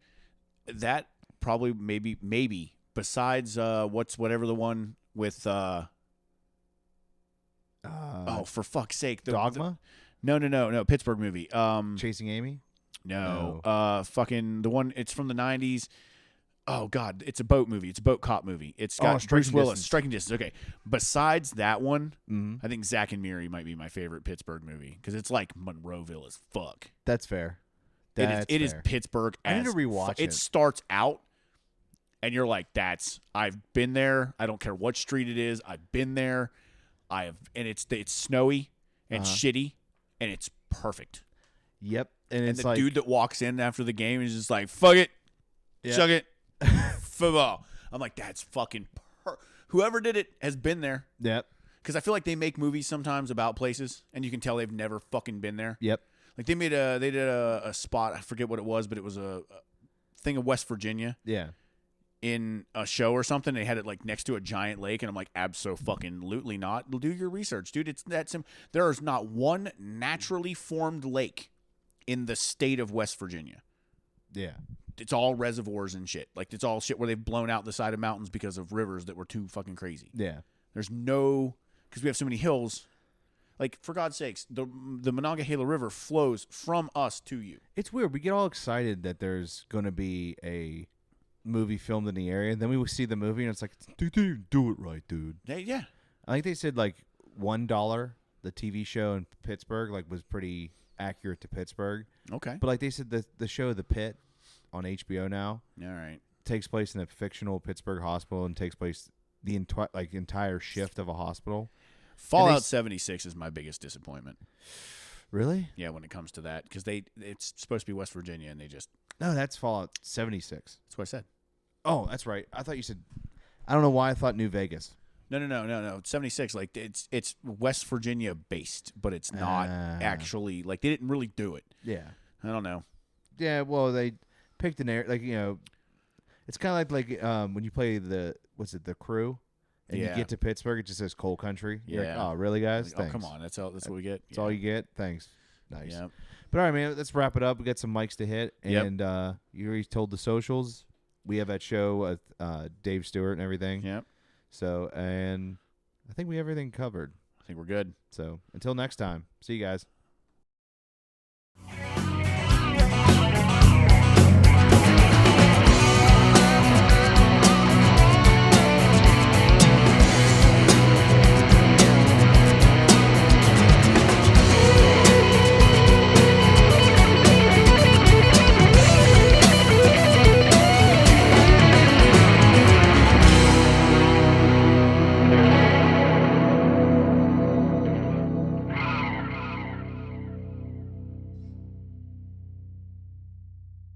that probably maybe besides whatever the one with oh, for fuck's sake, Dogma? No, Pittsburgh movie. Chasing Amy? No. Fucking the one, it's from the 90s. Oh God, it's a boat movie. It's a boat cop movie. It's got Bruce Willis. Striking Distance. Okay. Besides that one, I think Zack and Miri might be my favorite Pittsburgh movie because it's like Monroeville as fuck. That's fair. It is Pittsburgh. I need to rewatch it. It starts out, and you're like, I've been there. I don't care what street it is. I've been there. And it's snowy and shitty, and it's perfect. Yep. And it's the dude that walks in after the game is just like, fuck it, chug it. Football. I'm like, that's fucking whoever did it has been there. Yep. Because I feel like they make movies sometimes about places, and you can tell they've never fucking been there. Yep. Like they did a spot. I forget what it was, but it was a thing of West Virginia. Yeah. In a show or something, they had it like next to a giant lake, and I'm like, abso-fucking-lutely not. Do your research, dude. It's that simple. There is not one naturally formed lake in the state of West Virginia. Yeah. It's all reservoirs and shit. Like, it's all shit where they've blown out the side of mountains because of rivers that were too fucking crazy. Yeah. There's no... Because we have so many hills. Like, for God's sakes, the Monongahela River flows from us to you. It's weird. We get all excited that there's going to be a movie filmed in the area, and then we see the movie, and it's like, dude, they didn't do it right, dude. Yeah. I think they said, like, $1, the TV show in Pittsburgh, like, was pretty accurate to Pittsburgh. Okay. But, like, they said the show The Pit on HBO now. All right. Takes place in a fictional Pittsburgh hospital and takes place the entire shift of a hospital. Fallout 76 is my biggest disappointment. Really? Yeah, when it comes to that, because it's supposed to be West Virginia, and they just... No, that's Fallout 76. That's what I said. Oh, that's right. I thought you said... I don't know why I thought New Vegas. No. 76, like, it's West Virginia based, but it's not actually... Like, they didn't really do it. Yeah. I don't know. Yeah, well, they picked an area... Like, you know... It's kind of like when you play the Crew, and you get to Pittsburgh, it just says coal country. You're like, oh, really, guys? Like, oh, come on. That's what we get. That's all you get? Thanks. Nice. Yep. But all right, man, let's wrap it up. We got some mics to hit, and you already told the socials. We have that show with Dave Stewart and everything. Yep. So, and I think we have everything covered. I think we're good. So, until next time, see you guys.